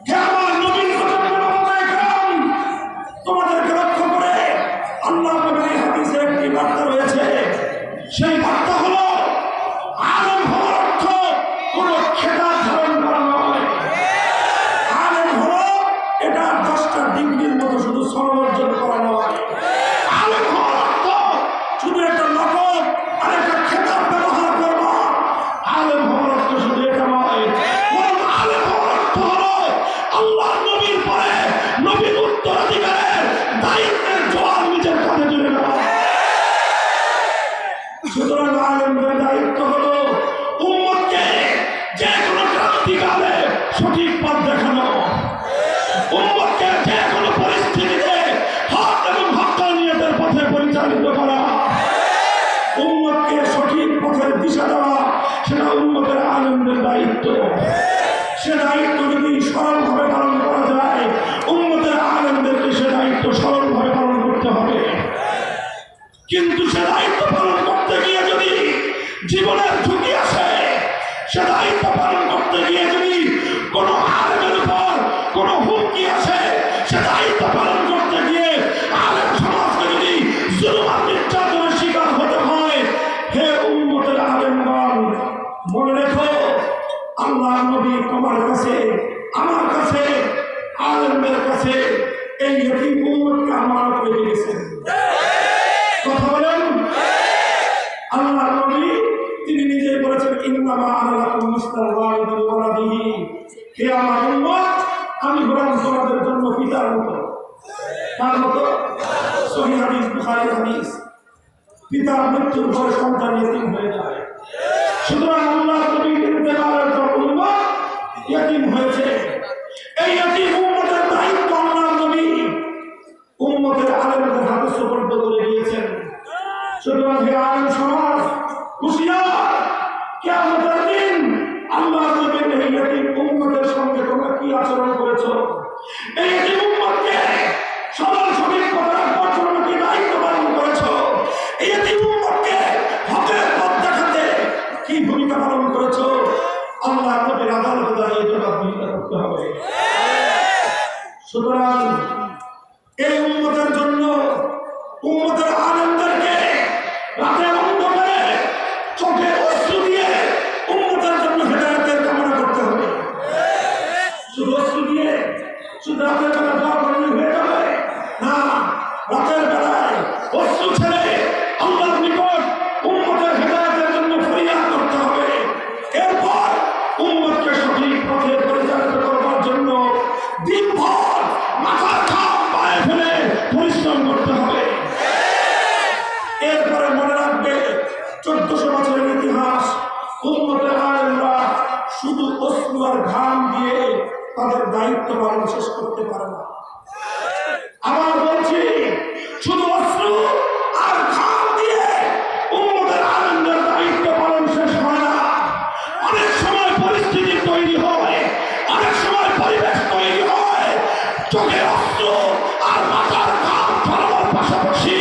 Speaker 1: হে আমার নবীর প্রজন্মের ওলামায়ে কেরাম, তোমাদেরকে লক্ষ্য করে আল্লাহ নবীর এই হাদিসে একটি বার্তা রয়েছে। সেই বার্তা হলো আলেম হওয়ার অর্থ কোনো খেতাব ধারণ করা নয়। আলেম হলো এটা 10টা ডিগ্রির মতো শুধু সনদ অর্জন করা নয়। আলেম হওয়ার অর্থ শুধু একটা লকব আর একটা খেতাব ব্যবহার করবা। আলেম হওয়ার অর্থ শুধু এটা নয়, বরং আলেম হওয়ার অর্থ হলো আল্লাহ নবীর পরে নবীর উত্তরাধিকারের দায়িত্বের জোয়ার নিজের কাঁধে তুলে নেওয়া। সুতরাং আলেমদের দায়িত্ব হলো উম্মতকে যে কোনো ক্রান্তিকালে সঠিক পথ দেখানো, উম্মতকে যে কোনো পরিস্থিতিতে হক এবং হক্কানিয়তের পথে পরিচালিত করা, উম্মতকে সঠিক পথের দিশা দেওয়া, সেটা উম্মতের আলেমদের দায়িত্ব। সে দায়িত্ব যদি সরলভাবে পালন করা যায়, উম্মতের আলেমদেরকে সে দায়িত্ব সরলভাবে পালন করতে হবে। কিন্তু সে দায়িত্ব পালন করতে গিয়ে যদি জীবনের ঝুঁকি আসে, সে দায়িত্ব পালন করতে গিয়ে যদি কোনো আলেমের উপর কোনো হুমকি আসে, সে দায়িত্ব পালন করতে গিয়ে আলেম সমাজকে যদি জুলুম আর নির্যাতনের শিকার হতে হয়, হে উম্মতের আলেমগণ, মনে রেখো আল্লাহ নবী তোমার কাছে, আমার কাছে, আলেমদের কাছে এই ইতিম উম্মতকে আমানত রেখে গেছেন। কথা বলেন। আল্লাহ নবী তিনি নিজেই বলেছেন, ইন্নামা আনা লাকুম মিসলুল ওয়ালিদি ওয়া ওয়ালাদিহি, হে আমার উম্মত, আমি হলাম তোমাদের জন্য পিতার মতো। কার মতো? সহিহ হাদিস, বুখারীর হাদিস। পিতার মৃত্যুর পরে সন্তান ইতিম হয়ে যায়। সুতরাং আল্লাহ নবীর ইন্তেকালের পর উম্মত ইতিম হয়েছে। এই ইতিম উম্মতের দায়িত্ব আল্লাহ নবী উম্মতের আলেমদের হাতে সুপর্দ করে দিয়েছেন। সুতরাং হে আলেম সমাজ, হুঁশিয়ার, কিয়ামতের দিন আল্লাহ নবীর এই ইতিম উম্মতের সঙ্গে তোমরা কি আচরণ করেছো? এই ইতিম উম্মতকে সরল সঠিক পথে রাখবার জন্য কি দায়িত্ব পালন করেছো? এই ইতিম উম্মতকে হকের পথ দেখাতে কি ভূমিকা পালন করেছো? আল্লাহ নবীর আদালতে দাঁড়িয়ে জবাবদিহিতা করতে হবে। সুতরাং এই উম্মতের জন্য উম্মতের আলেমদেরকে রাতের অন্ধকারে চোখে অশ্রু দিয়ে উম্মতের জন্য হেদায়েতের কামনা করতে হবে। শুধু অশ্রু দিয়ে শুধু রাতের বেলা দোয়া করলে হয়ে যাবে না। রাতের বেলায় অশ্রু ছেড়ে আল্লাহর নিকট উম্মতের হেদায়েতের জন্য ফরিয়াদ করতে হবে। এরপর উম্মতকে সঠিক পথে পরিচালিত করবার জন্য দিনভর মাথার ঘাম পায়ে ফেলে পরিশ্রম করতে হবে। এরপরে মনে রাখবে 1400 বছরের ইতিহাস, উম্মতের আলেমরা শুধু অশ্রু আর ঘাম দিয়ে তাদের দায়িত্ব পালন শেষ করতে পারে না। আবার বলছি, শুধু অশ্রু আর ঘাম দিয়ে উম্মতের আলেমদের দায়িত্ব পালন শেষ হয় না। অনেক সময় পরিস্থিতি তৈরি হয়, অনেক সময় পরিবেশ তৈরি হয়, চোখে অস্ত্র আর মাথার ঘাম ছড়ানোর পাশাপাশি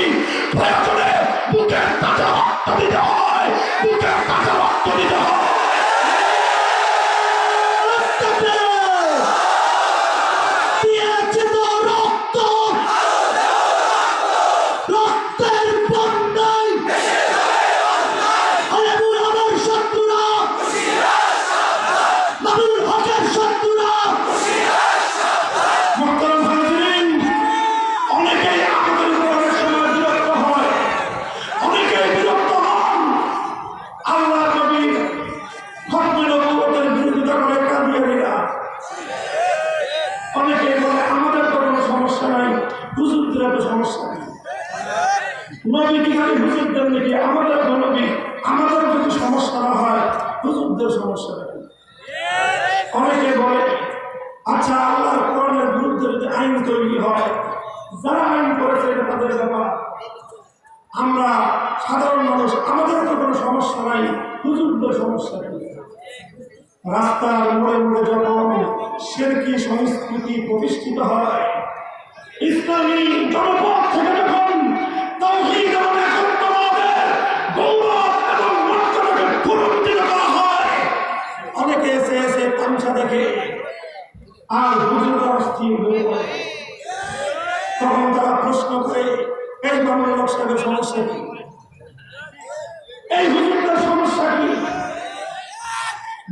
Speaker 1: প্রয়োজনে বুকের তাজা রক্ত দিতে হয়, বুকের তাজা রক্ত দিতে হয়।
Speaker 2: দিয়েছে তো রক্ত, রক্তের বন্যায় আলেমুল আমার শত্রুরা, মামুনুল হকের শত্রুরা।
Speaker 1: মোহতারাম হাজিরিন, অনেকেই আমাদের উপর অনেক সময় বিরক্ত হয়, অনেকেই বিরক্ত হন। আল্লাহ নবীর খতমে নবুওয়াতের বিরোধিতা করে কাদিয়ানীরা। অনেকেই বলে আমাদের তো কোনো সমস্যা নাই, হুজুরদের তো সমস্যা নেই। নবী কি খালি হুজুরদের নাকি? আমাদের তো নবী, আমাদের যদি সমস্যা না হয় হুজুরদের সমস্যা নেই। অনেকে বলে, আচ্ছা আল্লাহর কোরআনের বিরুদ্ধে যদি আইন তৈরি হয়, যারা আইন করেছে এটা তাদের ব্যাপার, আমরা সাধারণ মানুষ, আমাদের তো কোনো সমস্যা নাই, হুজুরদের সমস্যা নেই। রাস্তার মোড়ে মোড়ে যখন শিরকি সংস্কৃতি প্রতিষ্ঠিত হয়, ইসলামী জনপদ থেকে যখন তাওহীদ এবং একাত্মবাদের গৌরব এবং মর্যাদাকে পুনরুজ্জীবিত করা হয়, থেকে এসে এসে তামসা দেখে আর হুজুররা অস্থির হয়ে পড়ে। তখন তারা প্রশ্ন করে, এই মামুন হক সাহেবের সমস্যা কি? এই হুজুরদের সমস্যা কি?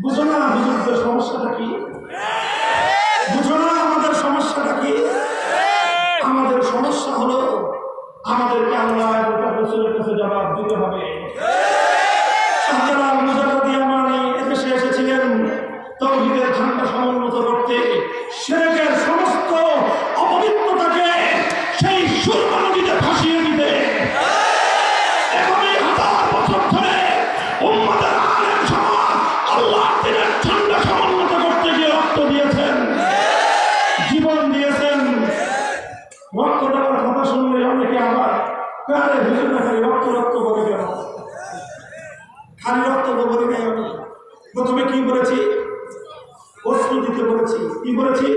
Speaker 1: বুঝো না হুজুরদের সমস্যাটা কি? বুঝো না আমাদের সমস্যাটা কি? আমাদের সমস্যা হলো আমাদেরকে আল্লাহ এবং তার রাসূলের কাছে জবাব দিতে হবে। শাহজালাল মুজাদ্দিদ আমানি এদেশে এসেছিলেন তাওহীদের ঝান্ডা সমুন্নত করতে, শিরকের সমস্ত অপবিত্রতাকে সেই সুরমা নদীতে ভাসিয়ে দিতে। এভাবেই হাজার বছর ধরে উম্মতের আলেম সমাজ আল্লাহর দ্বীনের ঝান্ডা সমুন্নত করতে গিয়ে রক্ত দিয়েছেন, জীবন দিয়েছেন। রক্ত দেওয়ার কথা শুনলে অনেকে আবার কারে হুজুর না খালি রক্ত রক্ত বলে কেন? খালি রক্ত বলি নাই আমি। প্রথমে কি বলেছি? অশ্রু দিতে বলেছি। কি বলেছি?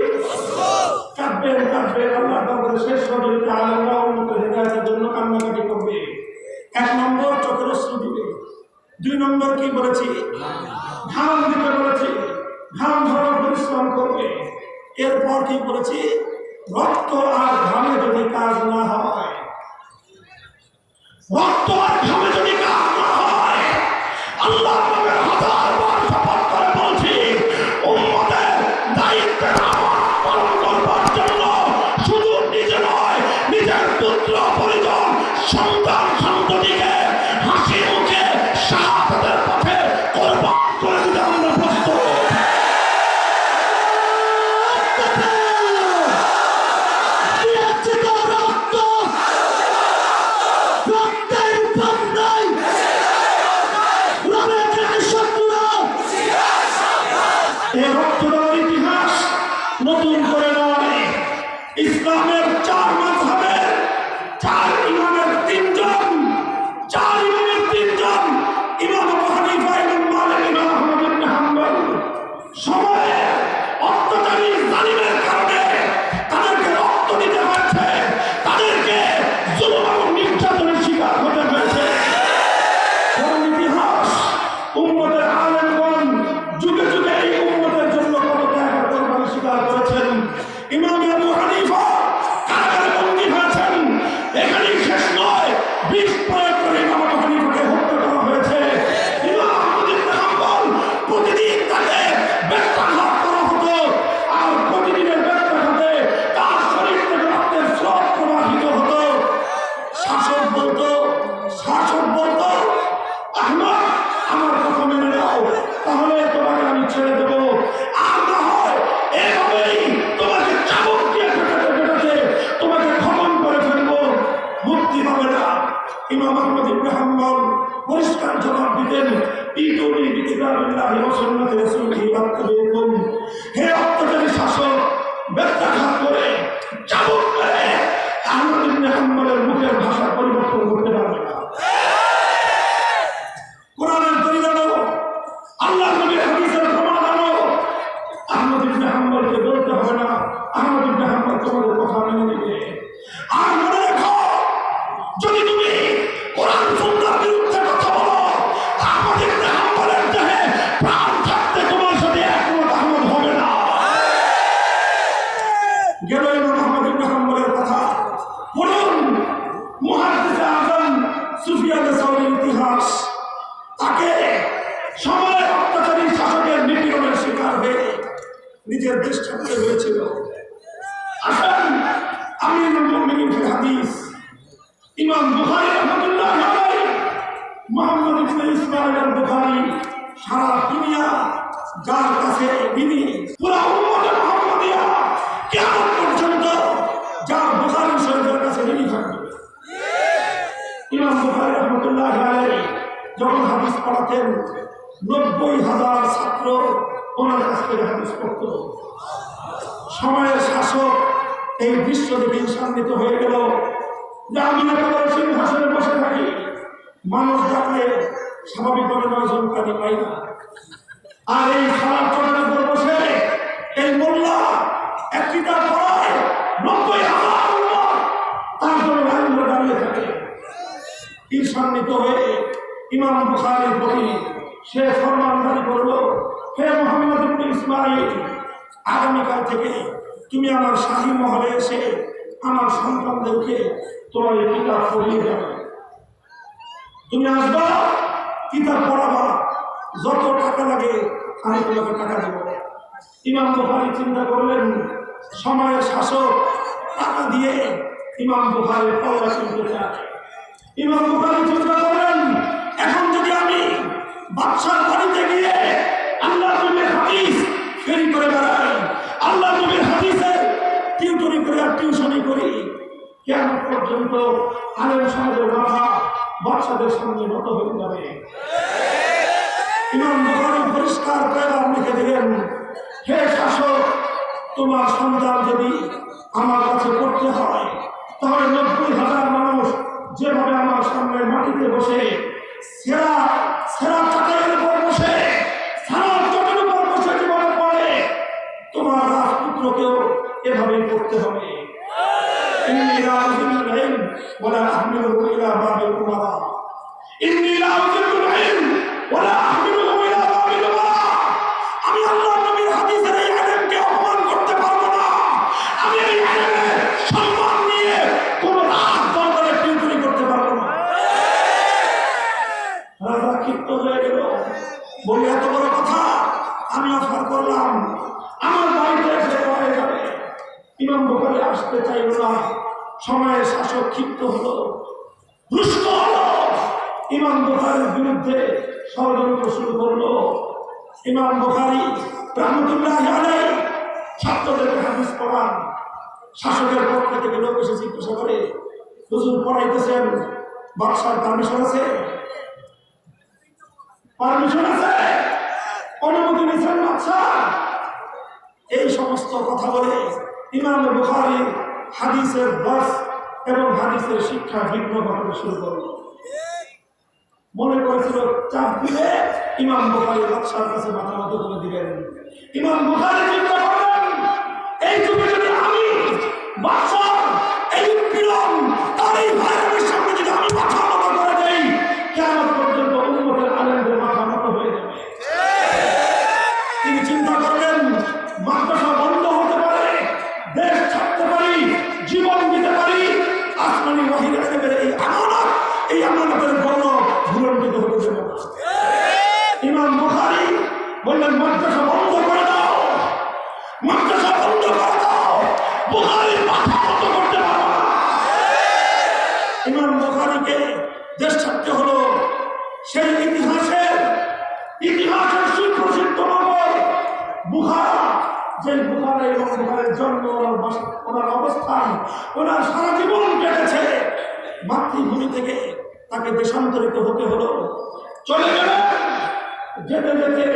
Speaker 1: কাঁদবেন কাঁদবেন, আল্লাহ তাআলা শেষ রজনীতে আলেমরা উম্মতের হেদায়েতের জন্য কান্নাকাটি করবে। 1 নম্বর চোখের অশ্রু দিবে। 2 নম্বর কি বলেছি? ঘাম দিতে বলেছি, ঘাম ঝরা পরিশ্রম করবে। এরপর কি বলেছি? রক্ত আর ঘামে যদি কাজ না হয়, রক্ত আর ঘামে যদি কাজ না হয়, আল্লাহ পাকের হাজার বার শপথ করে বলছি, উম্মতের দায়িত্বের আমানত পালন করবার জন্য শুধু নিজে নয়, নিজের পুত্র পরিজন সন্তান সন্ততিকে হাসি মুখে শাহাদাতের পথে কোরবান করে দিতে আমরা প্রস্তুত। এই রক্ত দেওয়ার ইতিহাস নতুন করে নয়। ইসলামের 4 মাযহাবের 4 ইমামের 3 জন, 4 ইমামের 3 জন, ইমাম আবু হানিফা, ইমাম মালিক, ইমাম আহমদ ইবনে হাম্বল সময়ে অত্যাচারী জালিমের কারণে তাদেরকে রক্ত দিতে হয়েছে, তাদেরকে জুলুম এবং নির্যাতনের শিকার হতে হয়েছে। ইতিহাস উম্মতের আলেমগণ যুগে যুগে এই উম্মতের জন্য কত ত্যাগ আর কোরবানি স্বীকার করেছেন। ইমাম আবু হানিফা কারাগারে বন্দী হয়েছেন। এখানেই শেষ নয়, বিষ প্রয়োগ করে ইমাম আবু হানিফাকে হত্যা করা হয়েছে। ইমাম আহমদ ইবনে হাম্বল প্রতিদিন তাকে বেত্রাঘাত করা হতো, আর প্রতিদিনের বেত্রাঘাতে তার শরীর থেকে রক্তের স্রোত প্রবাহিত হতো। শাসক বলতো আহমদ, আমার কথা মেনে নাও, তাহলে তোমাকে আমি ছেড়ে দেবো। আর না হয় এভাবেই তোমাকে চাবুক দিয়ে পেটাতে তোমাকে খতম করে ফেলবো, মুক্তি পাবে না। ইমাম আহমদ ইবনে হাম্বল পরিষ্কার জবাব দিতেন, ইতুনি বিকিতাবিল্লাহি ওয়া সুন্নাতি রাসূলিহি ওয়াত্তাবিউকুম। হে অত্যাচারী শাসক, বেত্রাঘাত করে চাবুক করে আহমদ ইবনে হাম্বলের মুখের ভাষা পরিবর্তন করতে পারবে না। কোরআনের দলিল আনো, আল্লাহ নবীর হাদিসের প্রমাণ আনো। আহমদ ইবনে হাম্বলকে বলতে হবে না, আহমদ ইবনে হাম্বল তোমাদের কথা মেনে নেবে। আর মনে রেখো, যদি তুমি কোরআন সুন্নাহর বিরুদ্ধে কথা বলো, আহমদ ইবনে হাম্বলের দেহে প্রাণ থাকতে তোমার সাথে একমত আহমদ হবে না। গেল ইমাম আহমদ ইবনে হাম্বলের কথা। পড়ুন মুহাদ্দিসে আযম সুফিয়ান সাওরীর ইতিহাস। তাকে সময়ের অত্যাচারী শাসকের নিপীড়নের শিকার হয়ে নিজের দেশ ছাড়তে হয়েছিল। আসেন, আমিরুল মুমিনিন ফিল হাদিস ইমাম বুখারী রাহমাতুল্লাহ আলাইহি, মুহাম্মদ ইবনে ইসমাঈল আল বুখারী, সারা দুনিয়া যার কাছে তিনি পুরা উম্মতে মুহাম্মাদিয়া কিয়ামত পর্যন্ত যার বুখারী শরীফের কাছে ঋণী থাকবে। ইমাম বুখারী রাহমাতুল্লাহ আলাইহি যখন হাদিস পড়াতেন, 90,000 ছাত্র ওনার কাছ থেকে হাদিস পড়ত। সময়ের শাসক এই দৃশ্য দেখে ঈর্ষান্বিত হয়ে গেল যে আমি একেবারে সিংহাসনে বসে থাকি, মানুষ ডাকলে স্বাভাবিকভাবে 9 জন কাজে পাই না, আর এই খারাপ চটের উপর বসে এই মোল্লা এক কিতাব পড়ায় 90,000 উম্মত তার জন্য লাইন ধরে দাঁড়িয়ে থাকে। ঈর্ষান্বিত হয়ে ইমাম বুখারীর প্রতি সে ফরমান জারি করল, হে মুহাম্মদ ইসমাইল, আগামীকাল থেকে তুমি আমার শাহী মহলে এসে আমার সন্তানদেরকে তোমার এই কিতাব পড়িয়ে যাবে। তুমি আসবা, কিতাব পড়াবা, যত টাকা লাগে আমি তোমাকে টাকা দেব। ইমাম বুখারী চিন্তা করলেন, সময়ের শাসক টাকা দিয়ে ইমাম বুখারীর পাওয়া কিনতে চায়। ইমাম বুখারী চিন্তা করলেন, এখন যদি আমি বাদশার বাড়িতে গিয়ে আল্লাহ নবীর হাদিস ফেরি করে বেড়াই, আল্লাহ নবীর হাদিসের টিউটরি করে আর টিউশনি করি, কিয়ামত পর্যন্ত আলেম সমাজের মাথা বাদশাদের সামনে নত হয়ে যাবে। ইমাম বুখারী পরিষ্কার পেগাম লিখে দিলেন, হে শাসক, তোমার সন্তান যদি আমার কাছে পড়তে হয় তাহলে 90,000 মানুষ যেভাবে আমার সামনে মাটিতে বসে সেরা সেরা চাটের উপর বসে সারা চটের উপর বসে যেভাবে পড়ে, তোমার রাজপুত্রকেও এভাবেই পড়তে হবে। ইন্নী লা উযিলুল ইলম ওয়া লা আহমিলুহু ইলা বাবিল উমারা, ইন্নী লা উযিলুল ইলম ওয়া লা আহমিলুহু ইলা বাবিল উমারা। আমি আল্লাহ নবীর হাদিসের এই ইলমকে অপমান করতে পারবো না। আমি এই ইলমের সম্মান নিয়ে কোন রাত দরবারে টিউটরি করতে পারবো না। রাজা ক্ষিপ্ত হয়ে গেল, বলে এত বড় কথা আমি অফার করলাম, আমার বাড়িতে এসে হয়ে যাবে। ইমাম বুখারী আসতে চাইল না। সময়ের শাসক ক্ষিপ্ত হলো, রুষ্ট হলো, ইমাম বুখারীর বিরুদ্ধে ষড়যন্ত্র শুরু করলো। ইমাম বুখারী রাহমাতুল্লাহি আলাইহি ছাত্রদেরকে হাদিস পড়ান। শাসকের পক্ষ থেকে লোক এসে জিজ্ঞাসা করে, হুজুর পড়াইতেছেন, বাদশার পারমিশন আছে? পারমিশন আছে? অনুমতি নিচ্ছেন বাদশা? এই সমস্ত কথা বলে ইমাম বুখারী হাদিসের দর্স এবং হাদিসের শিক্ষা ভিন্নভাবে শুরু করল। মনে করেছিল চাপ দিলে ইমাম বুখারী বাদশার কাছে মাথা নত করে দিবেন। ইমাম বুখারী চিন্তা করেন, এই যুগে যদি আমি বাদশার এই উৎপীড়ন তার এই ভাইয়ের সামনে যদি আমি মাথা নত করে দেই, কিয়ামত পর্যন্ত উম্মতের আলেমদের মাথা নত হয়ে যাবে। তিনি চিন্তা করলেন, মাদ্রাসা বন্ধ হতে পারে, দেশ ছাড়তে পারি, জীবন দিতে পারি, আসমানি ওয়াহির ইলমের এই আমানতের গৌরব ভুলণ্ঠিত হতে দেব না। ইমাম বুখারী বললেন, মাদ্রাসা বন্ধ করে দাও, মাদ্রাসা বন্ধ করে দাও, বুখারীর মাথা নত করতে পারবো না। ইমাম বুখারীকে দেশ ছাড়তে হলো। সেই ইতিহাসের সুপ্রসিদ্ধ নগর বুখারা, যে বুখারা এবং বুখারের জন্ম, ওনার অবস্থান, ওনার সারা জীবন কেটেছে, মাতৃভূমি থেকে তাকে দেশান্তরিত হতে হলো। চলে গেলেন, যেতে যেতে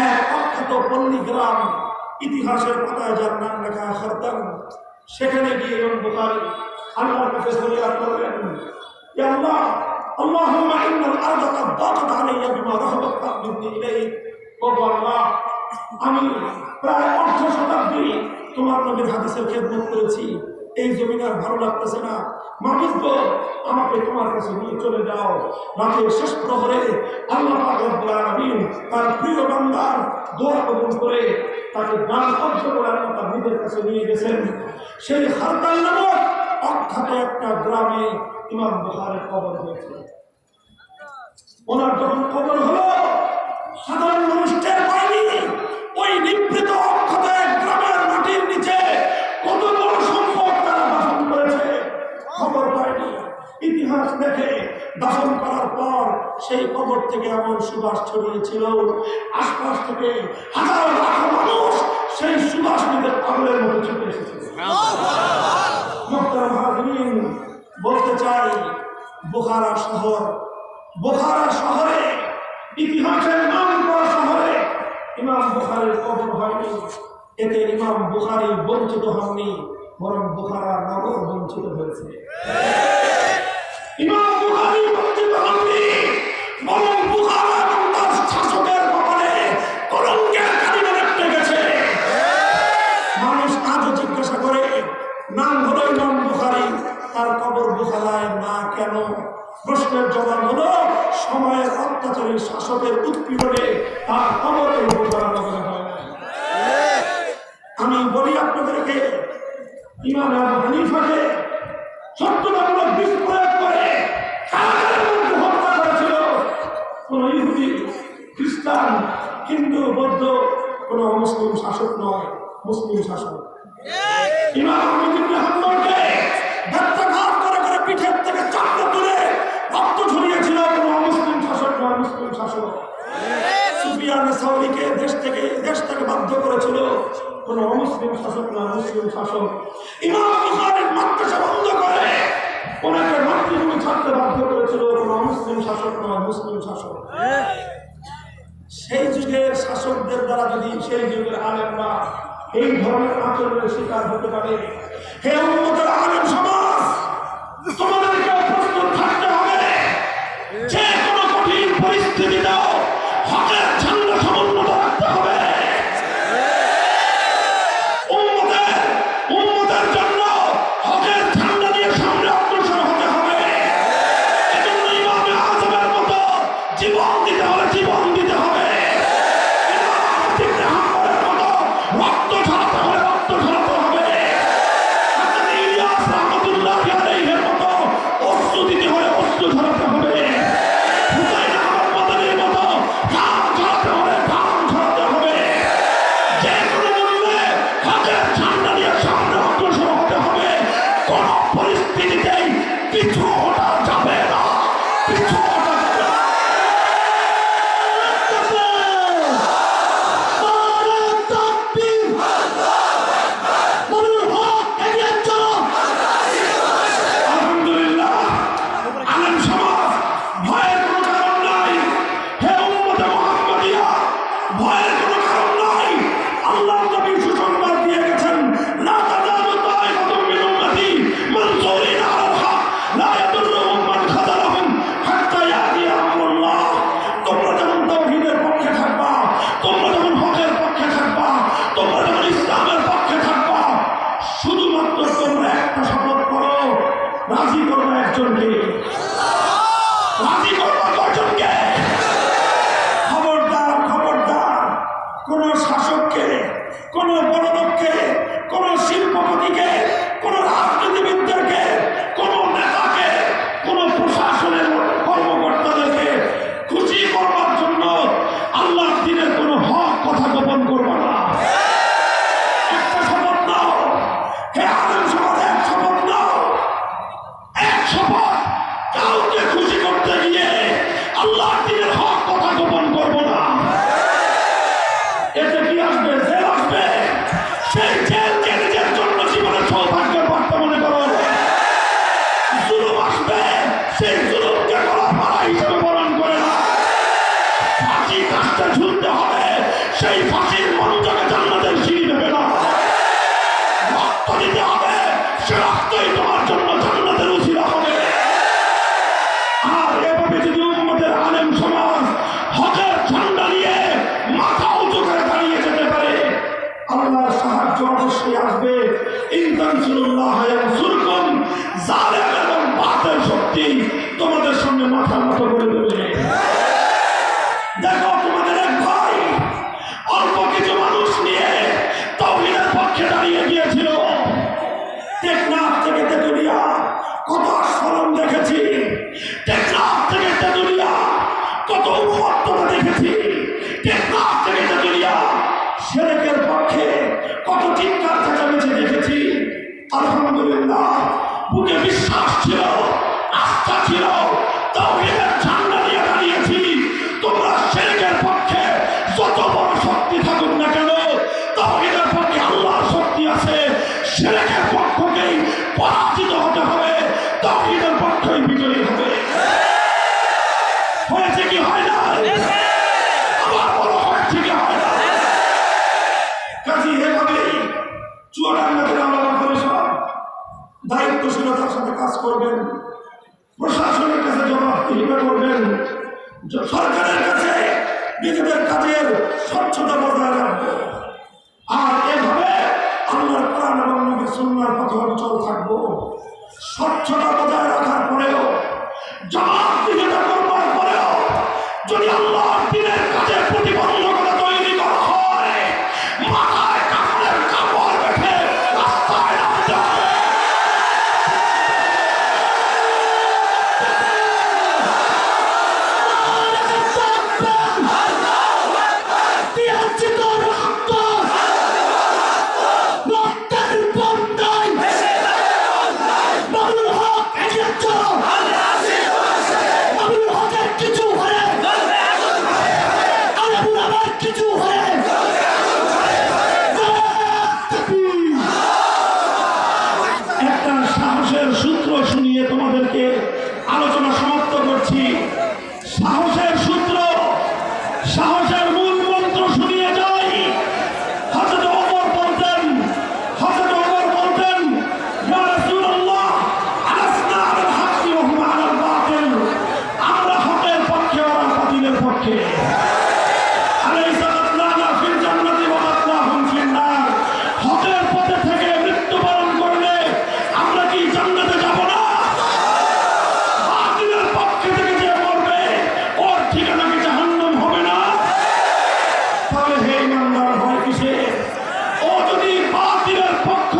Speaker 1: এক অখ্যাত পল্লী গ্রাম, ইতিহাসের পাতায় যার নাম লেখা খারদান, সেখানে গিয়ে ইমাম বুখারী আল্লাহর কাছে ফরিয়াদ করলেন, ইয়া আল্লাহ, আল্লাহুম্মা ইন্নাল আরদা কাদ দাকাত আলাইয়া বিমা রাহাবাত ফা'মিনি ইলাইহি। ও আল্লাহ, আমি প্রায় 8 শতাব্দী তোমার নবীর হাদিসের খেদমত করেছি, এই জমিন আর ভালো লাগতেছে না, মাবুদ গো, আমাকে তোমার কাছে নিয়ে চলে যাও। রাতের শেষ প্রহরে আল্লাহ পাক রব্বুল আলামিন তার প্রিয় বান্দার দোয়া কবুল করে তাকে দান অর্থ করে আল্লাহ তার নিজের কাছে নিয়ে গেছেন। সেই খারদান নামক অখ্যাত একটা গ্রামে ইমাম বুখারীর কবর হয়েছে। ওনার যখন কবর হলো, সাধারণ মানুষ টের পায়নি ওই নিভৃত অক্ষত এক গ্রামের মাটির নিচে কত বড় সম্পদ তারা দাফন করেছে, খবর পায়নি। ইতিহাস দেখে দাফন করার পর সেই কবর থেকে এমন সুবাস ছড়িয়েছিল, আশপাশ থেকে হাজার লাখো মানুষ সেই সুবাস নিতে পাগলের মতো ছুটে এসেছিল। মুহতারাম হাজরিন, বলতে চাই, বুখারা শহরে, ইতিহাসের নাম করা শহরে ইমাম বুখারীর কবর হয়নি। এতে ইমাম বুখারী বঞ্চিত হননি, বরং বুখারা নগর বঞ্চিত হয়েছে। ইমাম বুখারী বঞ্চিত হননি, বরং বুখারা এবং তার শাসকের কবরে কলঙ্কের কালিমা লেপ্টে গেছে। মানুষ আজও জিজ্ঞাসা করে, নাম হলো ইমাম বুখারী, তার কবর বুখারায় না কেন? প্রশ্নের জবাব হলো, সময়ের অত্যাচারী শাসকের উৎপীড়নে তার কবরে বুখারা নগরে হয় না। ইমাম আবু হানিফাকে সত্যতামূলক বিষ প্রয়োগ করে কারাগারের মধ্যে হত্যা করেছিল কোন ইহুদি, খ্রিস্টান, হিন্দু, বৌদ্ধ, কোন মুসলিম শাসক নয়, মুসলিম শাসক। ইমাম আহমদ ইবনে হাম্বলকে ব্যর্থঘাত করে করে পিঠের থেকে চামড়া তুলে রক্ত ঝরিয়েছিল কোন মুসলিম শাসক নয়, মুসলিম শাসক। সুফিয়ান সাউরিকে দেশ থেকে বাধ্য করেছিল কোন অমুসলিম শাসক নয়, মুসলিম শাসক। ইমাম বুখারীর মাদ্রাসা বন্ধ করে ওনাকে মাতৃভূমি ছাড়তে বাধ্য করেছিল কোন অমুসলিম শাসক নয়, মুসলিম শাসক। সেই যুগের শাসকদের দ্বারা যদি সেই যুগের আলেমরা এই ধরনের আচরণের শিকার হতে পারে, হে উম্মতের আলেম সমাজ, তোমাদেরকে প্রস্তুত থাকতে হবে। যে কোনো কঠিন পরিস্থিতিতেও হকের ঝান্ডা সমুন্নত রাখতে হবে। উম্মতের জন্য হকের ঝান্ডা নিয়ে সামনে অগ্রসর হতে হবে। এজন্য ইমামে আযমের মতো জীবন দিতে হলে জীবন দিতে হবে। রক্ত ঝরাতে হলে রক্ত ঝরাতে হবে। ইলিয়াস রহমতুল্লাহি আলাইহির মতো অস্ত্র দিতে হলে অস্ত্র ঝরাতে হবে। হুসাইন আহমদ মাদানির মতো ঘাম ঝরাতে হলে ঘাম ঝরাতে হবে। যে কোনো মূল্যে হকের ঝান্ডা নিয়ে সামনে অগ্রসর হতে হবে। কোন পরিস্থিতিতেই পিছু হটা যাবে না, পিছু হটা যাবে না। রাজি করবো একজনকে, রাজি করবো কয়জনকে? খবরদার, খবরদার, কোন শাসককে, কোন বড়লোককে, কোন শিল্পপতিকে, কোন রাজনীতিবিদদেরকে, কোন নেতাকে, কোন প্রশাসনের কর্মকর্তাদেরকে খুশি করবার জন্য আল্লাহর দ্বীনের কোন হক কথা গোপন করবো না। একটা শপথ নাও, হে আলেম সমাজ, এক শপথ নাও, এক শপথ, কাউকে খুশি করতে গিয়ে আল্লাহর দ্বীনের হক কথা গোপন করবো না। এতে কি আসবে? জেল আসবে। সেই জেলকে নিজের জন্য জীবনের সৌভাগ্যের বার্তা মনে করো। জুলুম আসবে, সেই জুলুমকে গলার মালা হিসেবে বরণ করে না। ফাঁসি কাজটা ঝুলতে হবে, সেই ফাঁসির মঞ্চকে জান্নাতের সিঁড়ি দেবে না। রক্ত দিতে হবে, সে রক্তই তোমার জন্য জান্নাতের উসিলা হবে। আর এভাবে যদি উম্মতের আলেম সমাজ হকের ঝান্ডা নিয়ে মাথা উঁচু করে দাঁড়িয়ে যেতে পারে, আল্লাহর সাহায্য অবশ্যই আসবে। ইন তানসুরুল্লাহ ইয়ানসুরকুম, জালেম এবং বাতিল শক্তি তোমাদের সামনে মাথা নত করে দেবে। দেখো, তোমাদের এক ভাই অল্প কিছু মানুষ নিয়ে তাওহীদের পক্ষে দাঁড়িয়ে গিয়েছিল। টেকনাফ থেকে তেতুলিয়া কত আস্ফালন দেখেছি, টেকনাফ থেকে তেতুলিয়া কত উন্মত্ততা দেখেছি, টেকনাফ থেকে তেতুলিয়া শিরকের পক্ষে কত চিৎকার চেঁচামেচি দেখেছি। আলহামদুলিল্লাহ, বুকে বিশ্বাস ছিল, আস্থা ছিল, তাওহীদের ঝান্ডা নিয়ে দাঁড়িয়েছি। তোমরা শিরকের পক্ষে যত বড় শক্তি থাকুক না কেন, তাওহীদের পক্ষে আল্লাহর শক্তি আছে। শিরকের পক্ষকেই পরাজিত হতে হবে, তাওহীদের পক্ষই বিজয়ী হবে। হয়েছে কি হয় না? আবার বড় হয়েছে কি হয় না? কাজী এভাবেই চুয়াডাঙ্গা জেলা আলাদা পরিষদ দায়িত্বশীলতার সাথে কাজ করবেন, প্রশাসনের কাছে জবাবদিহিতা করবেন, সরকারের কাছে নিজেদের কাজের স্বচ্ছতা বজায় রাখবেন। আর এভাবে আল্লাহর কোরআন এবং নবীর সুন্নাহর পথে অচল থাকবো। স্বচ্ছতা বজায় রাখার পরেও, জবাবদিহিতা করবার পরেও যদি আল্লাহর দ্বীনের কাজে প্রতিবন্ধকতা তৈরি করা হয়, মাথায় কাপড়ের কাপড় বেঁধে রাস্তায় নামতে হবে। ইমানদার ভয় কিসে? ও যদি বাতিলের পক্ষ